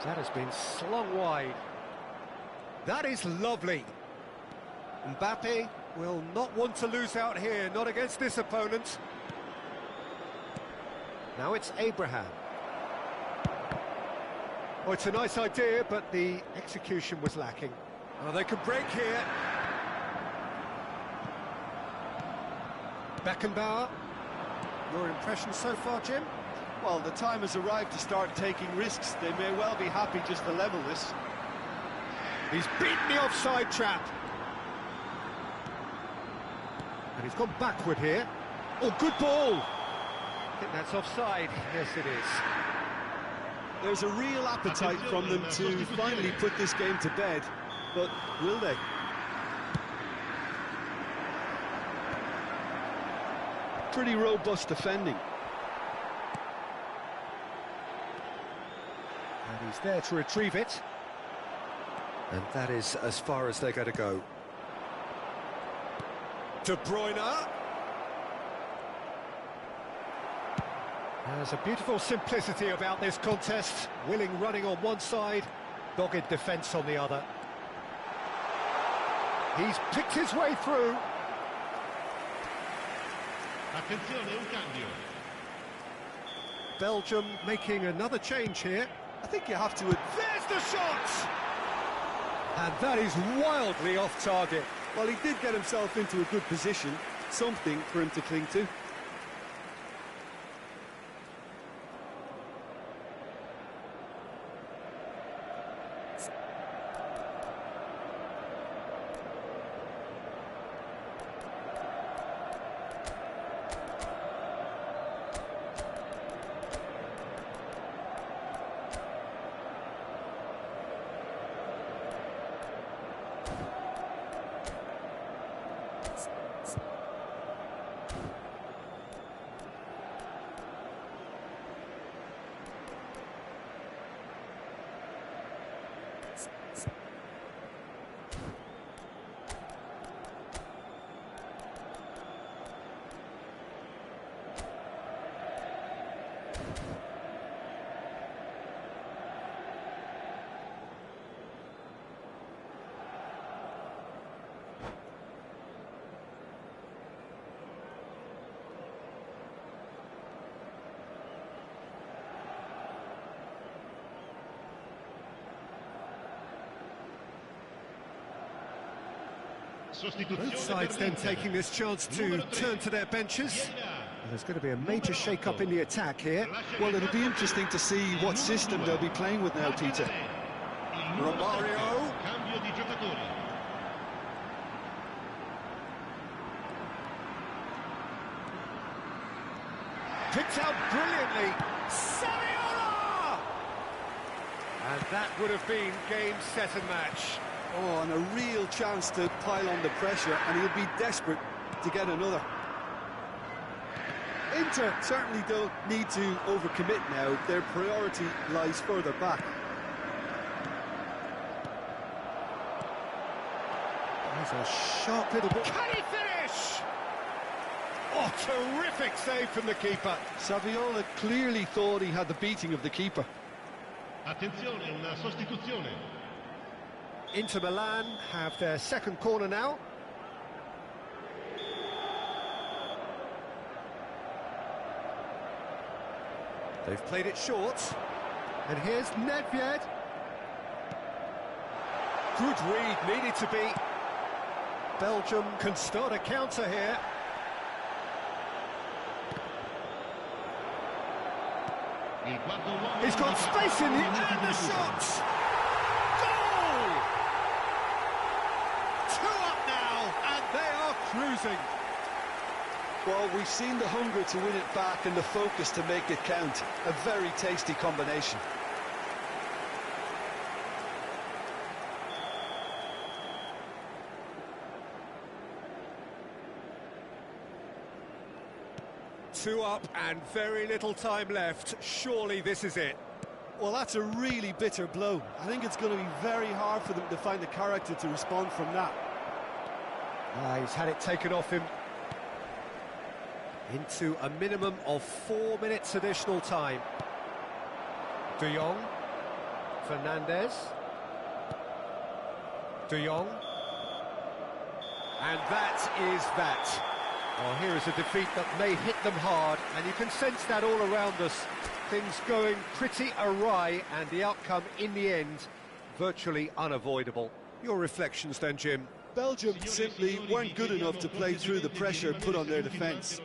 That has been slung wide. That is lovely. Mbappe will not want to lose out here, not against this opponent. Now it's Abraham. Oh, it's a nice idea, but the execution was lacking. Oh, they could break here. Beckenbauer. Your impression so far, Jim? Well, the time has arrived to start taking risks. They may well be happy just to level this. He's beaten the offside trap. And he's gone backward here. Oh, good ball! I think that's offside. Yes, it is. There's a real appetite from them to finally put this game to bed, but will they? Pretty robust defending. And he's there to retrieve it. And that is as far as they're going to go. De Bruyne. There's a beautiful simplicity about this contest. Willing running on one side, dogged defence on the other. He's picked his way through. Attenzione, un cambio. Belgium making another change here. I think you have to... There's the shot! And that is wildly off target. Well, he did get himself into a good position, something for him to cling to. Both sides then taking this chance to turn to their benches. And there's going to be a major shake-up in the attack here. Well, it'll be interesting to see what system they'll be playing with now, Peter. Romario. Cambio di giocatori. Picked out brilliantly. Saviola! And that would have been game, set and match. Oh, and a real chance to pile on the pressure, and he'll be desperate to get another. Inter certainly don't need to overcommit now. Their priority lies further back. There's a sharp little ball. Can he finish? Oh, terrific save from the keeper. Saviola clearly thought he had the beating of the keeper. Attenzione, una sostituzione. Inter Milan have their second corner now. They've played it short. And here's Nedved. Good read, needed to be. Belgium can start a counter here. He's got space in the and the shot! Goal! 2 up now, and they are cruising. Well, we've seen the hunger to win it back and the focus to make it count. A very tasty combination. Two up and very little time left. Surely this is it. Well, that's a really bitter blow. I think it's going to be very hard for them to find the character to respond from that. He's had it taken off him. Into a minimum of 4 minutes additional time. De Jong. Fernandez. De Jong. And that is that. Well, here is a defeat that may hit them hard, and you can sense that all around us. Things going pretty awry, and the outcome, in the end, virtually unavoidable. Your reflections then, Jim? Belgium simply weren't good enough to play through the pressure put on their defence.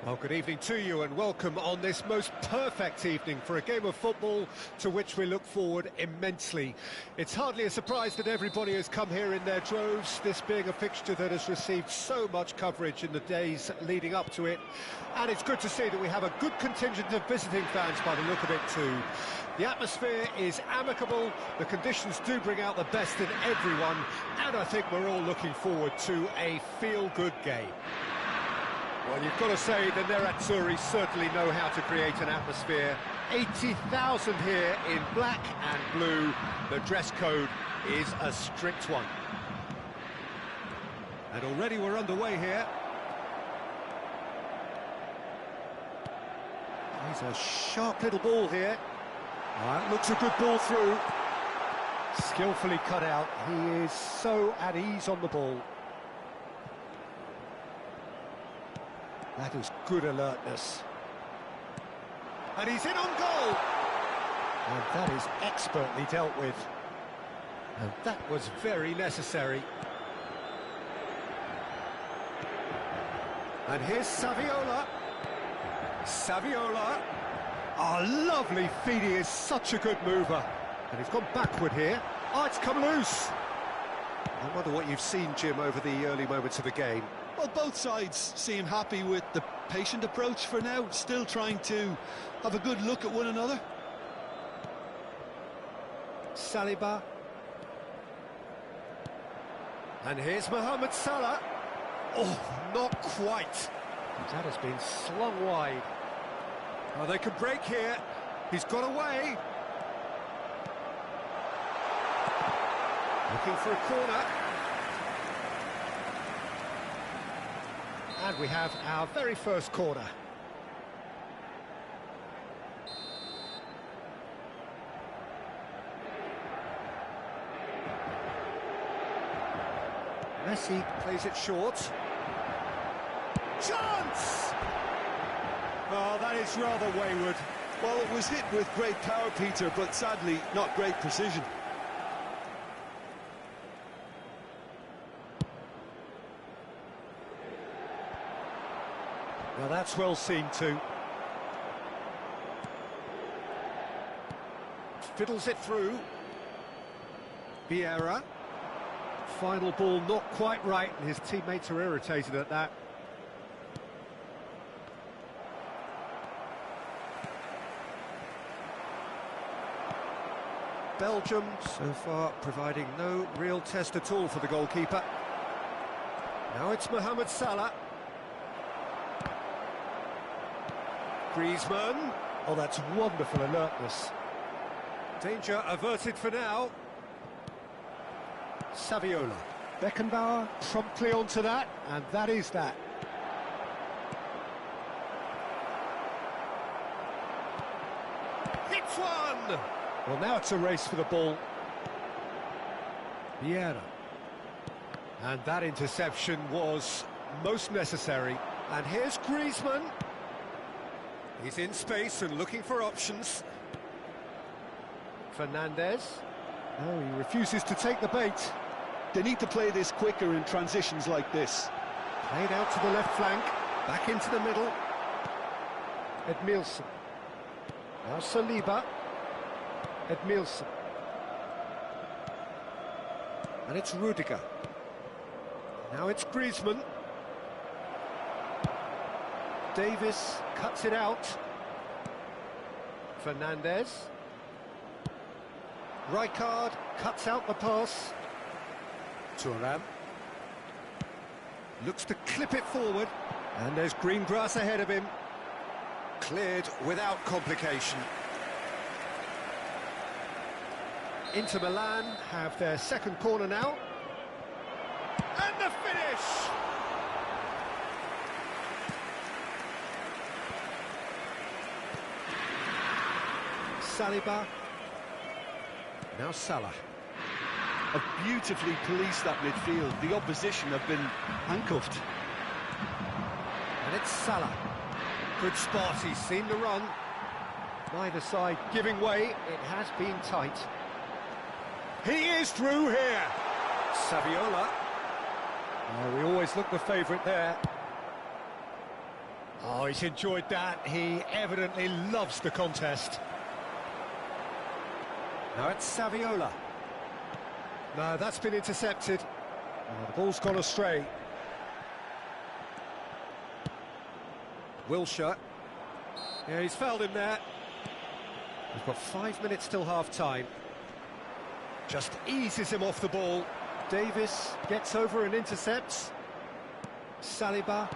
Well, good evening to you and welcome on this most perfect evening for a game of football to which we look forward immensely. It's hardly a surprise that everybody has come here in their droves, this being a fixture that has received so much coverage in the days leading up to it. And it's good to see that we have a good contingent of visiting fans by the look of it too. The atmosphere is amicable, the conditions do bring out the best in everyone, and I think we're all looking forward to a feel-good game. Well, you've got to say the Nerazzurri certainly know how to create an atmosphere. 80,000 here in black and blue. The dress code is a strict one. And already we're underway here. He's a sharp little ball here. That looks a good ball through. Skillfully cut out. He is so at ease on the ball. That is good alertness. And he's in on goal! And that is expertly dealt with. And that was very necessary. And here's Saviola. Saviola. Oh, lovely feed. He is such a good mover. And he's gone backward here. Oh, it's come loose. I wonder what you've seen, Jim, over the early moments of the game. Well, both sides seem happy with the patient approach for now, still trying to have a good look at one another. Saliba. And here's Mohamed Salah. Oh, not quite. That has been slung wide. Oh, they can break here. He's got away. Looking for a corner. And we have our very first corner. Messi plays it short. Chance! Oh, that is rather wayward. Well, it was hit with great power, Peter, but sadly not great precision. Well, that's well seen too. Fiddles it through. Vieira. Final ball not quite right, and his teammates are irritated at that. Belgium, so far, providing no real test at all for the goalkeeper. Now it's Mohamed Salah. Griezmann. Oh, that's wonderful alertness. Danger averted for now. Saviola. Beckenbauer promptly onto that, and that is that. Hits one! Well, now it's a race for the ball. Vieira. And that interception was most necessary. And here's Griezmann. He's in space and looking for options. Fernandes. No, he refuses to take the bait. They need to play this quicker in transitions like this. Played out to the left flank, back into the middle. Edmilson. Now Saliba. Edmilson. And it's Rudiger. Now it's Griezmann. Davis cuts it out. Fernandes. Rijkaard cuts out the pass. Thuram. Looks to clip it forward. And there's green grass ahead of him. Cleared without complication. Inter Milan have their second corner now. And the finish! Saliba. Now Salah. Have beautifully policed that midfield. The opposition have been handcuffed. And it's Salah. Good spot, he's seen the run. Neither side giving way, it has been tight. He is through here. Saviola. Oh, we always look the favourite there. Oh, he's enjoyed that. He evidently loves the contest. Now it's Saviola. No, that's been intercepted. Oh, the ball's gone astray. Wilshere. Yeah, he's fouled him there. We've got 5 minutes till half-time. Just eases him off the ball. Davis gets over and intercepts. Saliba.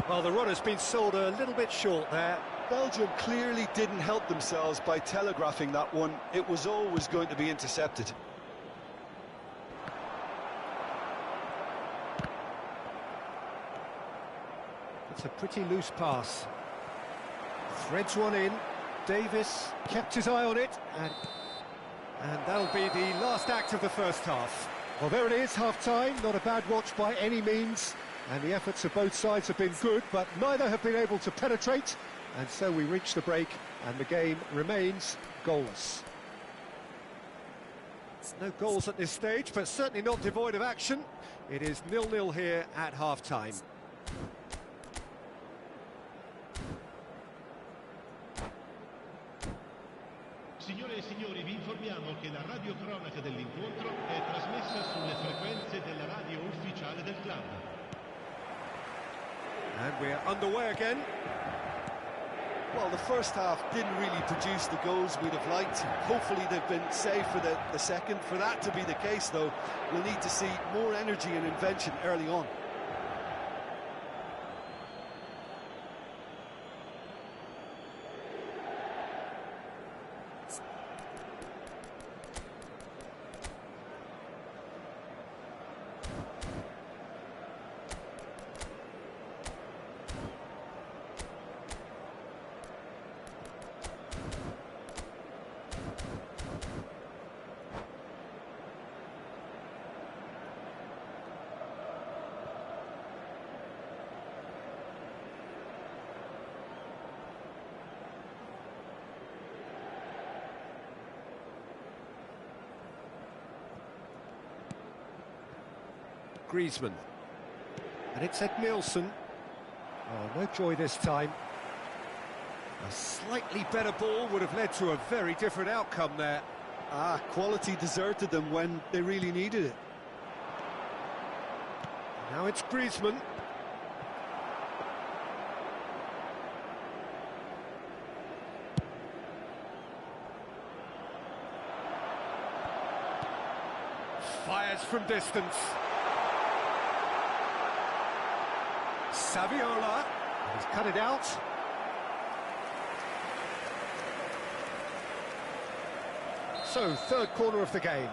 Well, the run has been sold a little bit short there. Belgium clearly didn't help themselves by telegraphing that one. It was always going to be intercepted. It's a pretty loose pass. Threads one in. Davis kept his eye on it, and that'll be the last act of the first half. Well, there it is, half-time. Not a bad watch by any means, and the efforts of both sides have been good, but neither have been able to penetrate, and so we reach the break, and the game remains goalless. It's no goals at this stage, but certainly not devoid of action. It is 0-0 here at half-time. Signore e signori, vi informiamo che la radiocronaca dell'incontro è trasmessa sulle frequenze della radio ufficiale del club. And we're underway again. Well, the first half didn't really produce the goals we'd have liked. Hopefully they've been saved for the second. For that to be the case, though, we'll need to see more energy and invention early on. Griezmann. And it's Edmilson. Oh, no joy this time. A slightly better ball would have led to a very different outcome there. Quality deserted them when they really needed it. Now it's Griezmann. Fires from distance. Saviola, he's cut it out. So, third corner of the game.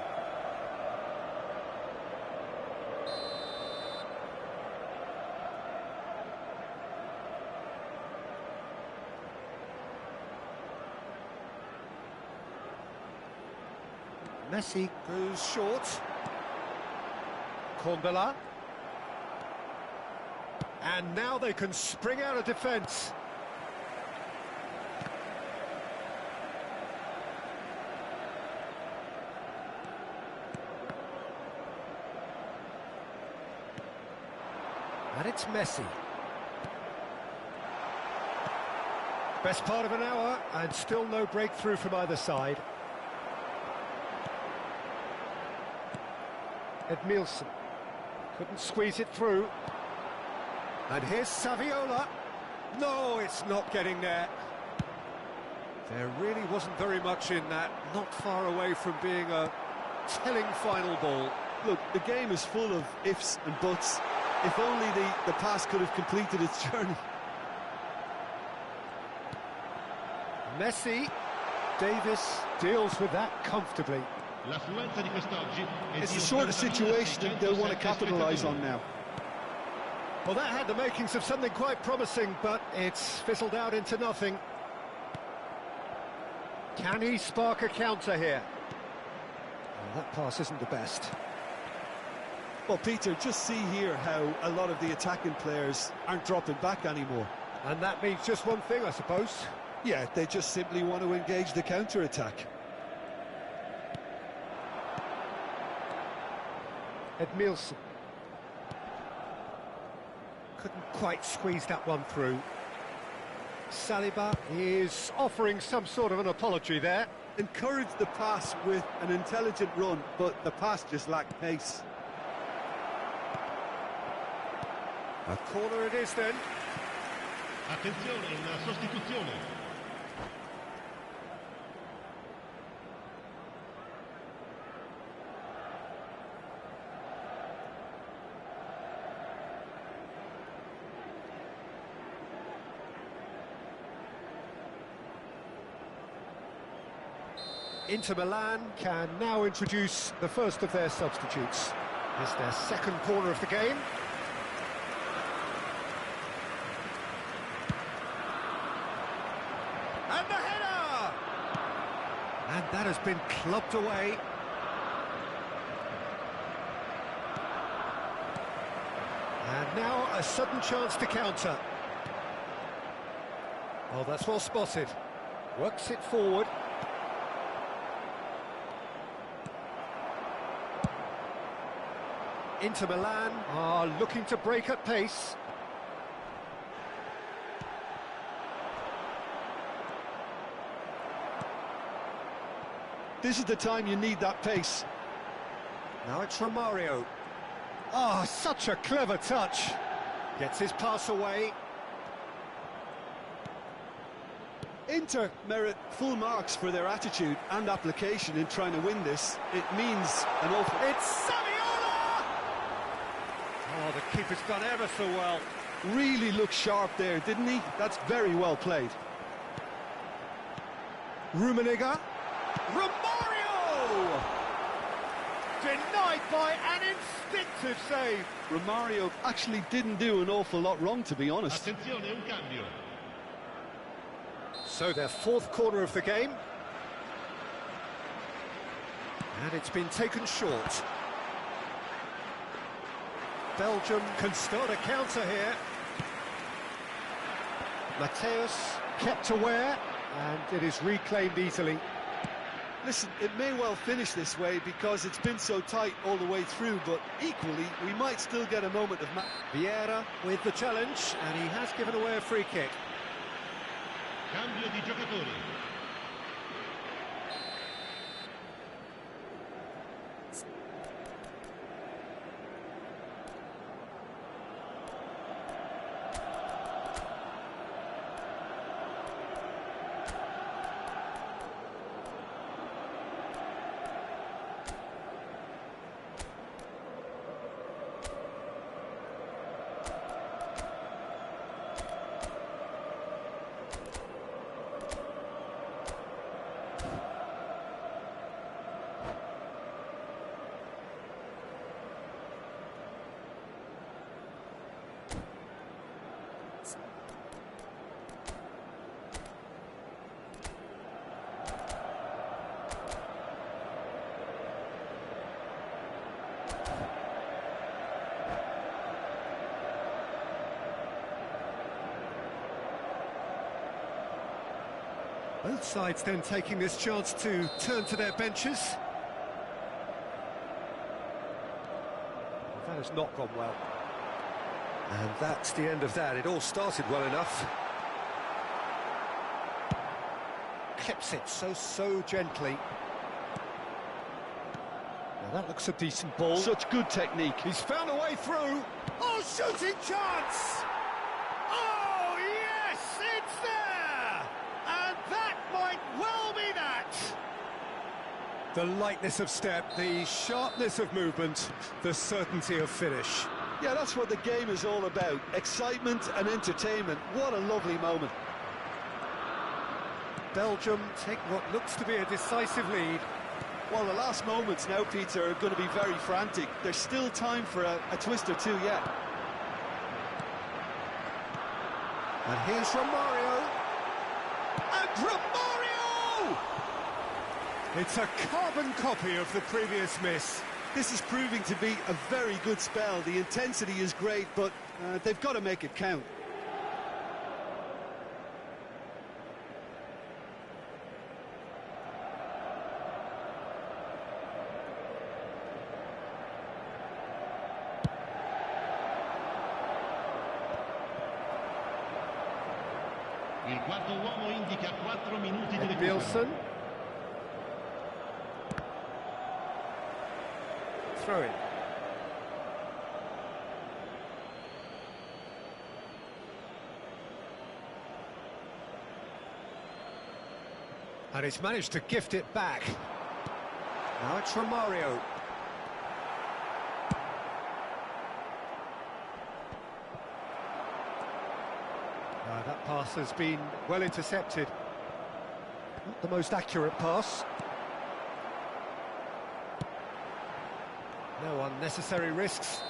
Messi goes short. Kondala. And now they can spring out of defence. And it's Messi. Best part of an hour, and still no breakthrough from either side. Edmilson couldn't squeeze it through. And here's Saviola. No, it's not getting there. There really wasn't very much in that. Not far away from being a telling final ball. Look, the game is full of ifs and buts. If only the pass could have completed its journey. Messi. Davis deals with that comfortably. It's the sort of situation they'll want to capitalise on now. Well, that had the makings of something quite promising, but it's fizzled out into nothing. Can he spark a counter here? Well, that pass isn't the best. Well, Peter, just see here how a lot of the attacking players aren't dropping back anymore. And that means just one thing, I suppose. Yeah, they just simply want to engage the counter-attack. Edmilson. Couldn't quite squeeze that one through. Saliba is offering some sort of an apology there. Encouraged the pass with an intelligent run, but the pass just lacked pace. A corner it is then. Attenzione, una sostituzione. Inter Milan can now introduce the first of their substitutes. It's their second corner of the game. And the header! And that has been clubbed away. And now a sudden chance to counter. Oh, that's well spotted. Works it forward. Inter Milan are looking to break at pace. This is the time you need that pace. Now it's Romario. Oh, such a clever touch. Gets his pass away. Inter merit full marks for their attitude and application in trying to win this. It means an awful... It's Saviola! Oh, the keeper's done ever so well. Really looked sharp there, didn't he? That's very well played. Rummenigge. Romario! Denied by an instinctive save. Romario actually didn't do an awful lot wrong, to be honest. Attenzione, un cambio. So their fourth corner of the game. And it's been taken short. Belgium can start a counter here. Mateus kept aware, and it is reclaimed easily. Listen, it may well finish this way because it's been so tight all the way through, but equally, we might still get a moment of... Vieira with the challenge, and he has given away a free kick. Cambio di giocatori. Both sides then taking this chance to turn to their benches. That has not gone well. And that's the end of that. It all started well enough. Clips it so gently. Now that looks a decent ball. Such good technique. He's found a way through. Oh, shooting chance! Oh, yes, it's there! And that might well be that! The lightness of step, the sharpness of movement, the certainty of finish. Yeah, that's what the game is all about. Excitement and entertainment. What a lovely moment. Belgium take what looks to be a decisive lead. Well, the last moments now, Peter, are going to be very frantic. There's still time for a twist or two yet. And here's Romario. And Romario! It's a carbon copy of the previous miss. This is proving to be a very good spell. The intensity is great, but they've got to make it count. Il quarto uomo indica 4 minuti di recupero. Nielsen. Throw in. And he's managed to gift it back. Now it's Romario. That pass has been well intercepted. Not the most accurate pass. No unnecessary risks.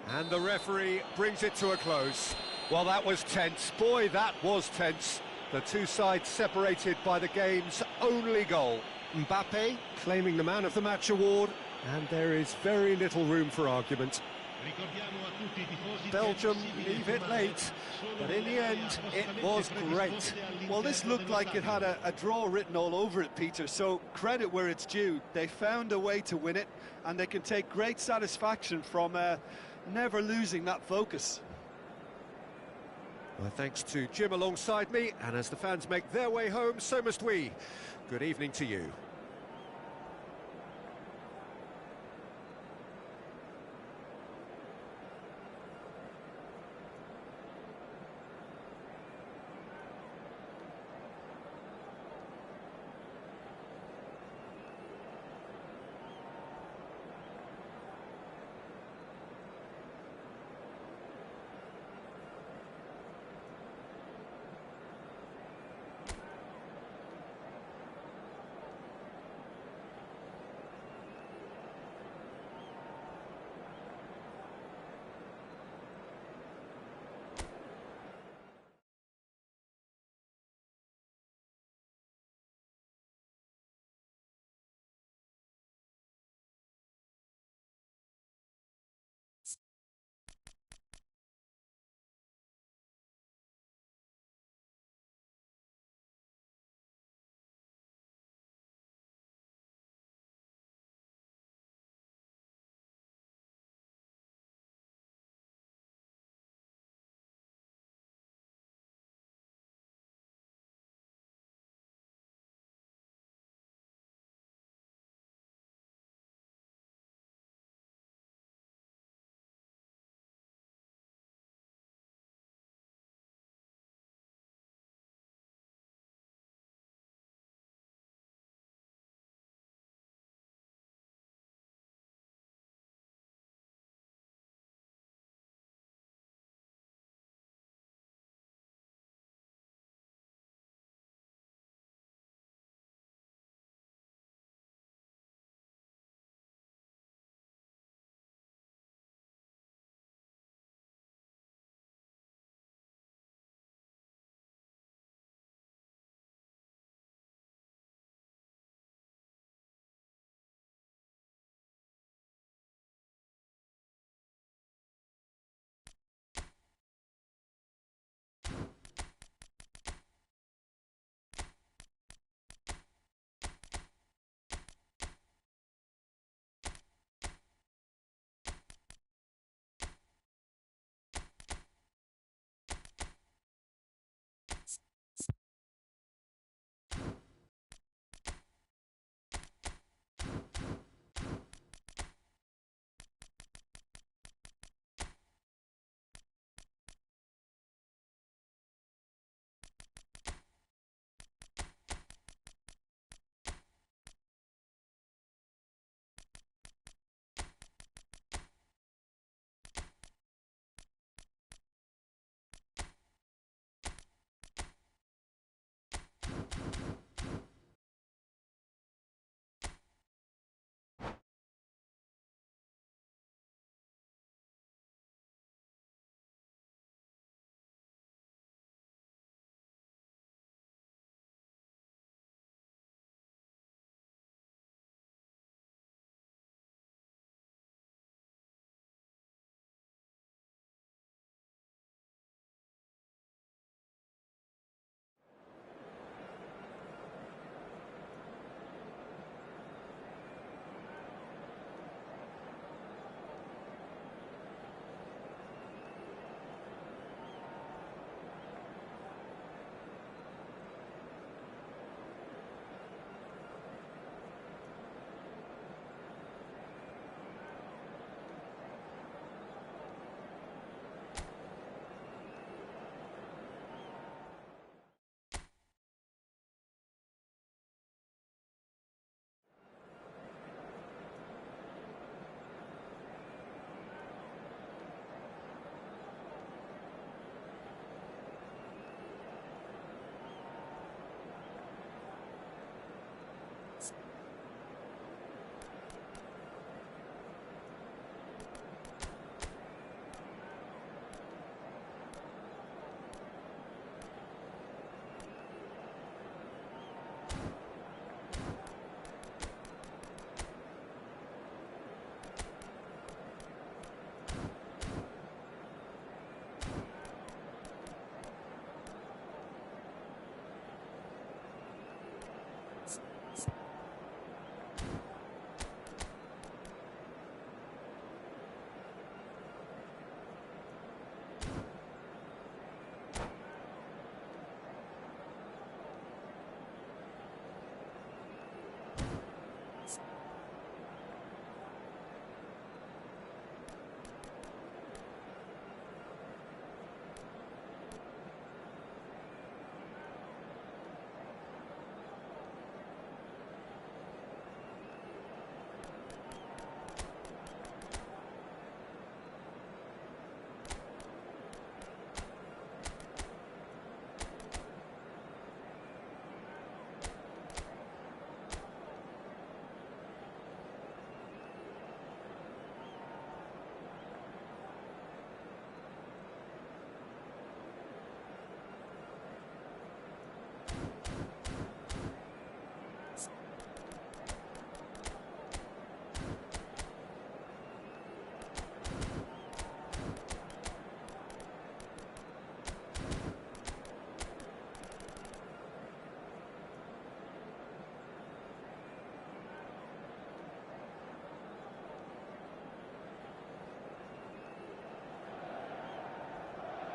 And the referee brings it to a close. Well, that was tense. Boy, that was tense. The two sides separated by the game's only goal. Mbappe claiming the Man of the Match award, and there is very little room for argument. Belgium leave it late, but in the end, it was great. Well, this looked like it had a draw written all over it, Peter, so credit where it's due. They found a way to win it, and they can take great satisfaction from never losing that focus. Well, thanks to Jim alongside me, and as the fans make their way home, so must we. Good evening to you.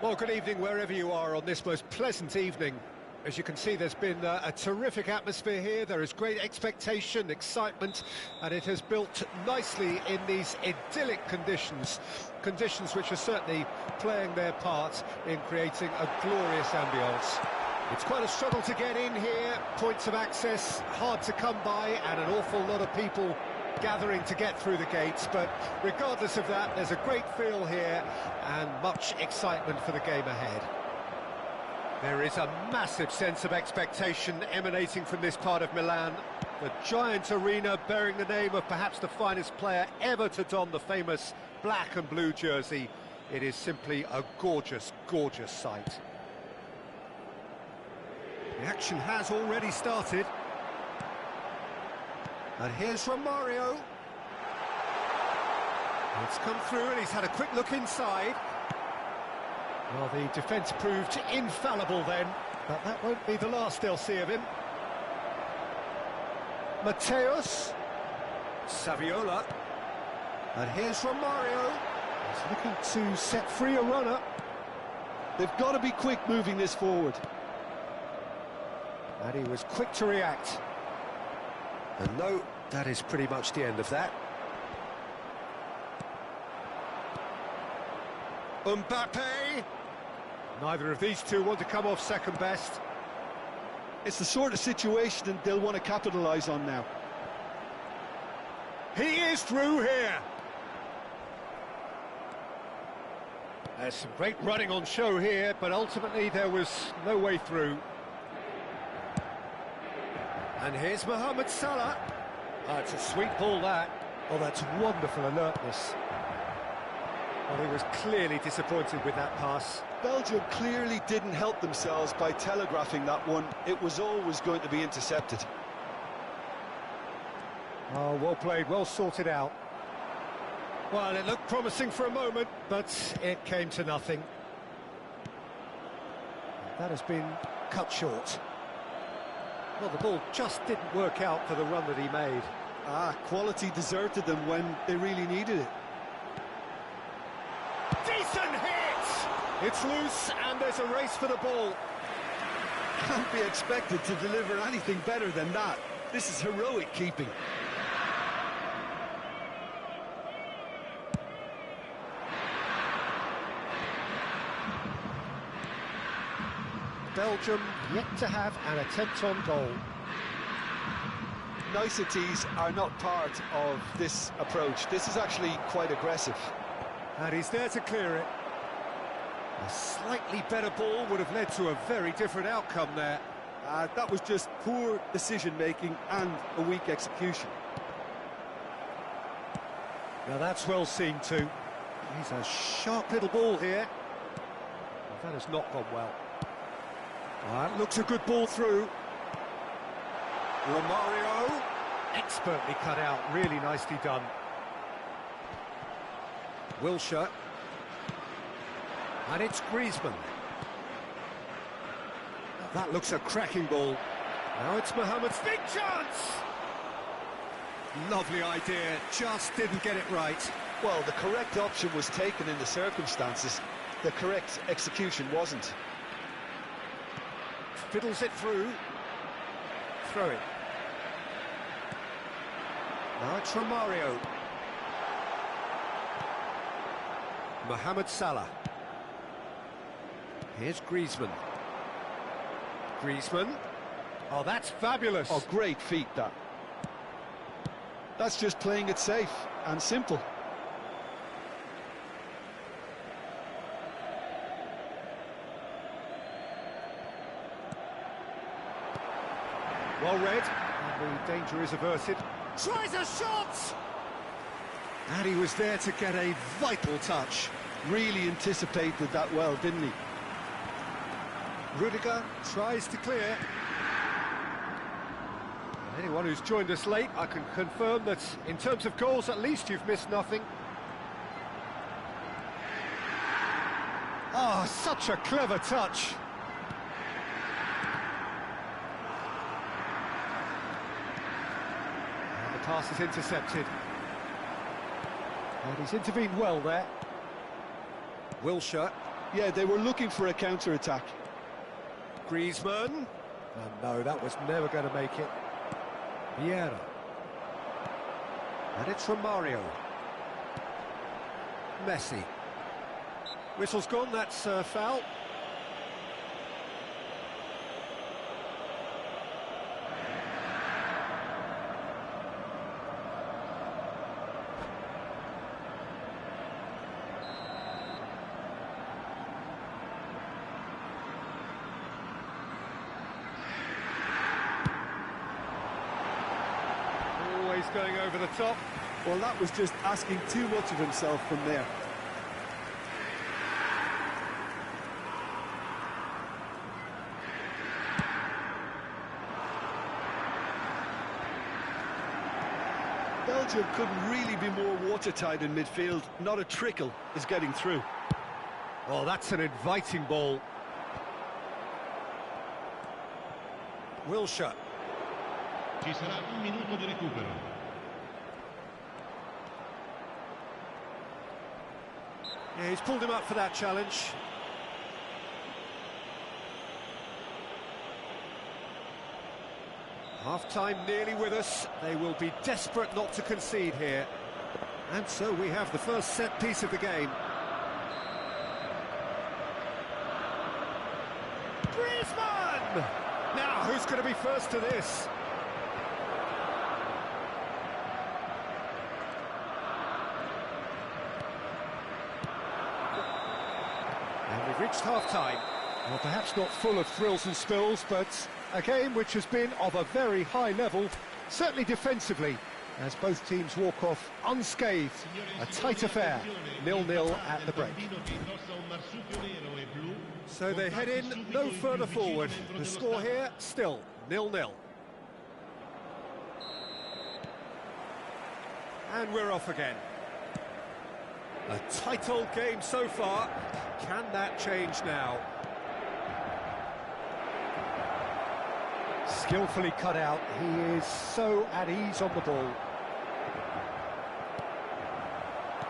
Well, good evening wherever you are on this most pleasant evening. As you can see, there's been a terrific atmosphere here. There is great expectation, excitement, and it has built nicely in these idyllic conditions. Conditions which are certainly playing their part in creating a glorious ambience. It's quite a struggle to get in here, points of access hard to come by, and an awful lot of people gathering to get through the gates, but regardless of that, there's a great feel here and much excitement for the game ahead. There is a massive sense of expectation emanating from this part of Milan. The giant arena bearing the name of perhaps the finest player ever to don the famous black and blue jersey. It is simply a gorgeous, gorgeous sight. The action has already started. And here's Romario. It's come through and he's had a quick look inside. Well, the defence proved infallible then, but that won't be the last they'll see of him. Mateus. Saviola. And here's Romario. He's looking to set free a runner. They've got to be quick moving this forward. And he was quick to react. And no, that is pretty much the end of that. Mbappe. Neither of these two want to come off second best. It's the sort of situation they'll want to capitalise on now. He is through here. There's some great running on show here, but ultimately there was no way through. And here's Mohamed Salah. Oh, it's a sweet ball, that. Oh, that's wonderful alertness. Well, he was clearly disappointed with that pass. Belgium clearly didn't help themselves by telegraphing that one. It was always going to be intercepted. Oh, well played, well sorted out. Well, it looked promising for a moment, but it came to nothing. That has been cut short. Well, the ball just didn't work out for the run that he made. Quality deserted them when they really needed it. Decent hit! It's loose and there's a race for the ball. Can't be expected to deliver anything better than that. This is heroic keeping. Belgium yet to have an attempt on goal. Niceties are not part of this approach. This is actually quite aggressive. And he's there to clear it. A slightly better ball would have led to a very different outcome there. That was just poor decision-making and a weak execution. Now that's well seen too. He's a sharp little ball here. Well, that has not gone well. That looks a good ball through. Romario, expertly cut out, really nicely done. Wilshere. And it's Griezmann. That looks a cracking ball. Now it's Mohamed's big chance! Lovely idea, just didn't get it right. Well, the correct option was taken in the circumstances. The correct execution wasn't. Fiddles it through. Throw it. Now it's Romario. Mohamed Salah. Here's Griezmann. Griezmann. Oh, that's fabulous. Oh, great feat, that. That's just playing it safe and simple. Well read, and the danger is averted. Tries a shot! And he was there to get a vital touch. Really anticipated that well, didn't he? Rudiger tries to clear. Anyone who's joined us late, I can confirm that in terms of goals, at least you've missed nothing. Oh, such a clever touch. And the pass is intercepted. And he's intervened well there. Wilshere. Yeah, they were looking for a counter-attack. Griezmann. And no, that was never going to make it. Vieira. And it's from Mario. Messi. Whistle's gone, that's foul. Always going over the top. Well, that was just asking too much of himself from there. Belgium couldn't really be more watertight in midfield. Not a trickle is getting through. Oh, that's an inviting ball. Wilshere. Ci sarà un minuto di recupero. Yeah, he's pulled him up for that challenge. Half-time nearly with us. They will be desperate not to concede here. And so we have the first set piece of the game. Griezmann! Now, who's going to be first to this? And we've reached half-time. Well, perhaps not full of thrills and spills, but a game which has been of a very high level, certainly defensively, as both teams walk off unscathed. A tight affair, 0-0 at the break. So they head in no further forward. The score here, still 0-0. And we're off again. A tight old game so far. Can that change now? Skillfully cut out. He is so at ease on the ball.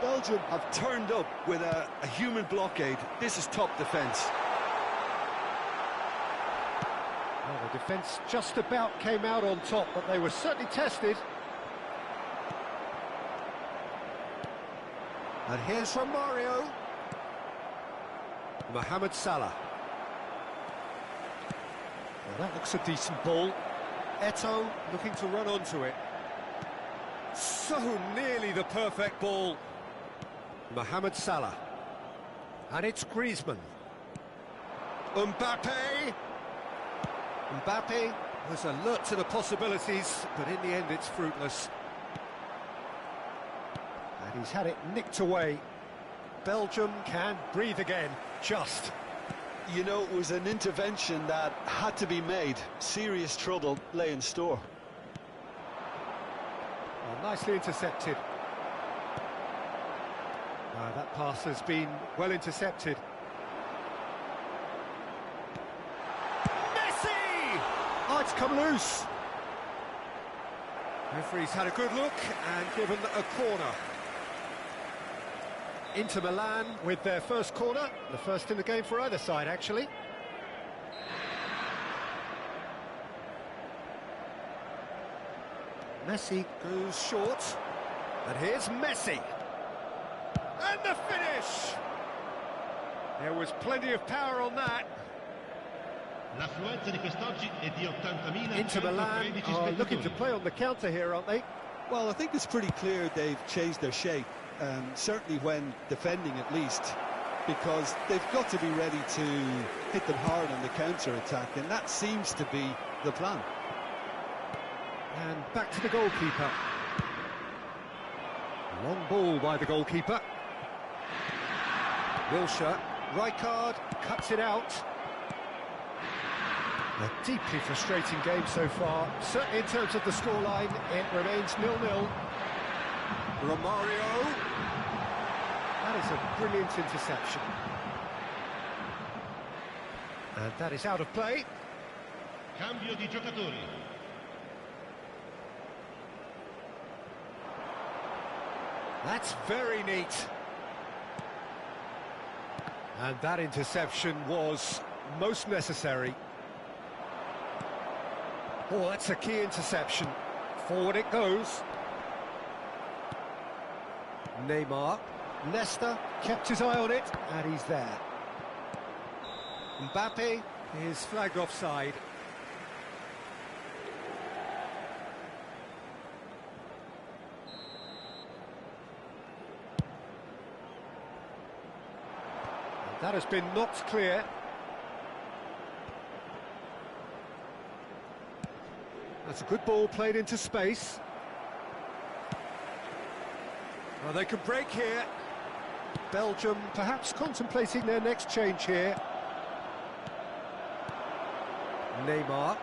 Belgium have turned up with a human blockade. This is top defence. Well, the defence just about came out on top, but they were certainly tested. And here's from Mario. Mohamed Salah. Well, that looks a decent ball. Eto'o looking to run onto it. So nearly the perfect ball. Mohamed Salah. And it's Griezmann. Mbappe. Mbappe was alert to the possibilities, but in the end it's fruitless. And he's had it nicked away. Belgium can breathe again, just. You know, it was an intervention that had to be made. Serious trouble lay in store. Well, nicely intercepted. That pass has been well intercepted. Messi! Oh, it's come loose. Referee's had a good look and given a corner. Inter Milan with their first corner, the first in the game for either side, actually. Messi goes short, and here's Messi. And the finish! There was plenty of power on that. L'affluenza di quest'oggi è di 80.000. Inter Milan are looking to play on the counter here, aren't they? Well, I think it's pretty clear they've changed their shape. Certainly when defending at least, because they've got to be ready to hit them hard on the counter-attack, and that seems to be the plan. And back to the goalkeeper. Long ball by the goalkeeper. Wilshere, Rijkaard cuts it out. A deeply frustrating game so far. Certainly in terms of the scoreline, it remains 0-0. Romario. That is a brilliant interception. And that is out of play. Cambio di giocatori. That's very neat. And that interception was most necessary. Oh, that's a key interception. Forward it goes. Neymar. Leicester kept his eye on it, and he's there. Mbappe is flagged offside. And that has been knocked clear. That's a good ball played into space. Well, they can break here. Belgium perhaps contemplating their next change here. Neymar.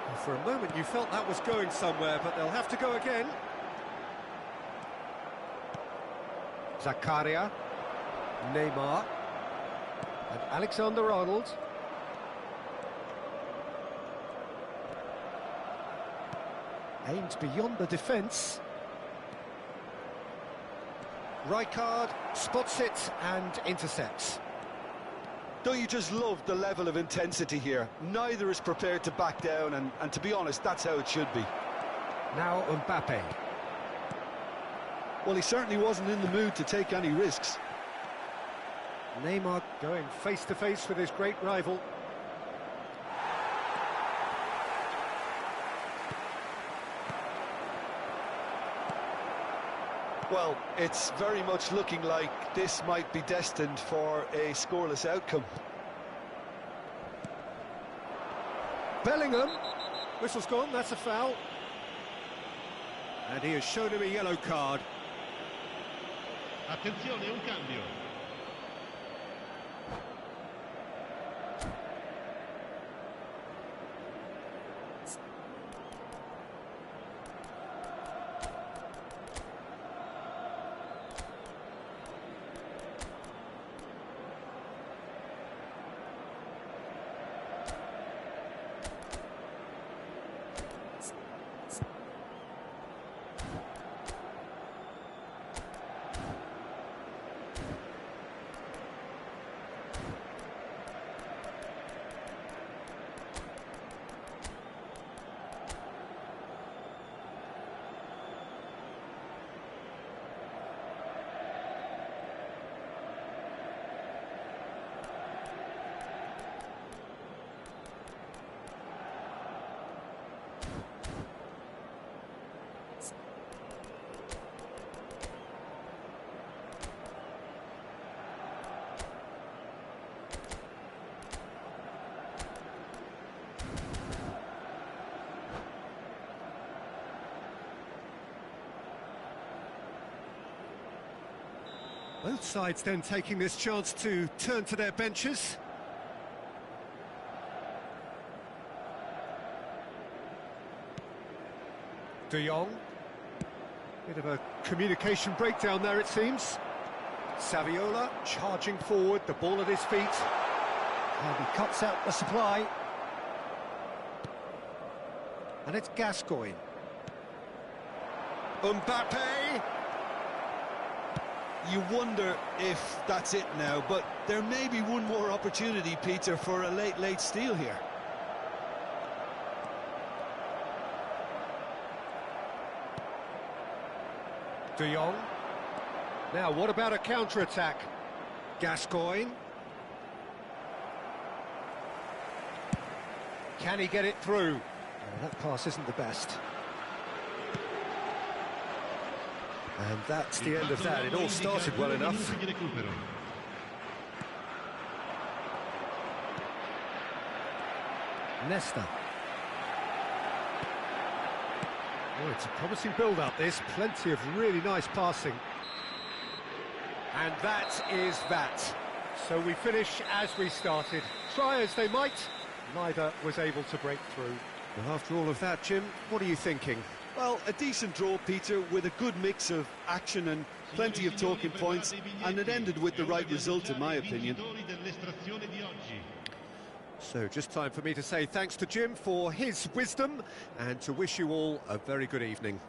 And for a moment you felt that was going somewhere, but they'll have to go again. Zakaria. Neymar. And Alexander-Arnold. Aims beyond the defence. Rijkaard spots it and intercepts. Don't you just love the level of intensity here? Neither is prepared to back down, and to be honest, that's how it should be. Now Mbappe. Well, he certainly wasn't in the mood to take any risks. Neymar going face-to-face with his great rival. Well, it's very much looking like this might be destined for a scoreless outcome. Bellingham. Whistle's gone, that's a foul. And he has shown him a yellow card. Attenzione, un cambio. Both sides then taking this chance to turn to their benches. De Jong. Bit of a communication breakdown there, it seems. Saviola charging forward, the ball at his feet. And he cuts out the supply. And it's Gascoigne. Mbappe! You wonder if that's it now, but there may be one more opportunity, Peter, for a late steal here. De Jong. Now, what about a counter-attack? Gascoigne. Can he get it through? Oh, that pass isn't the best. And that's the end of that. It all started well enough. Nesta. Oh, it's a promising build-up, this. Plenty of really nice passing. And that is that. So we finish as we started. Try as they might, neither was able to break through. Well, after all of that, Jim, what are you thinking? Well, a decent draw, Peter, with a good mix of action and plenty of talking points, and it ended with the right result, in my opinion. So just time for me to say thanks to Jim for his wisdom and to wish you all a very good evening.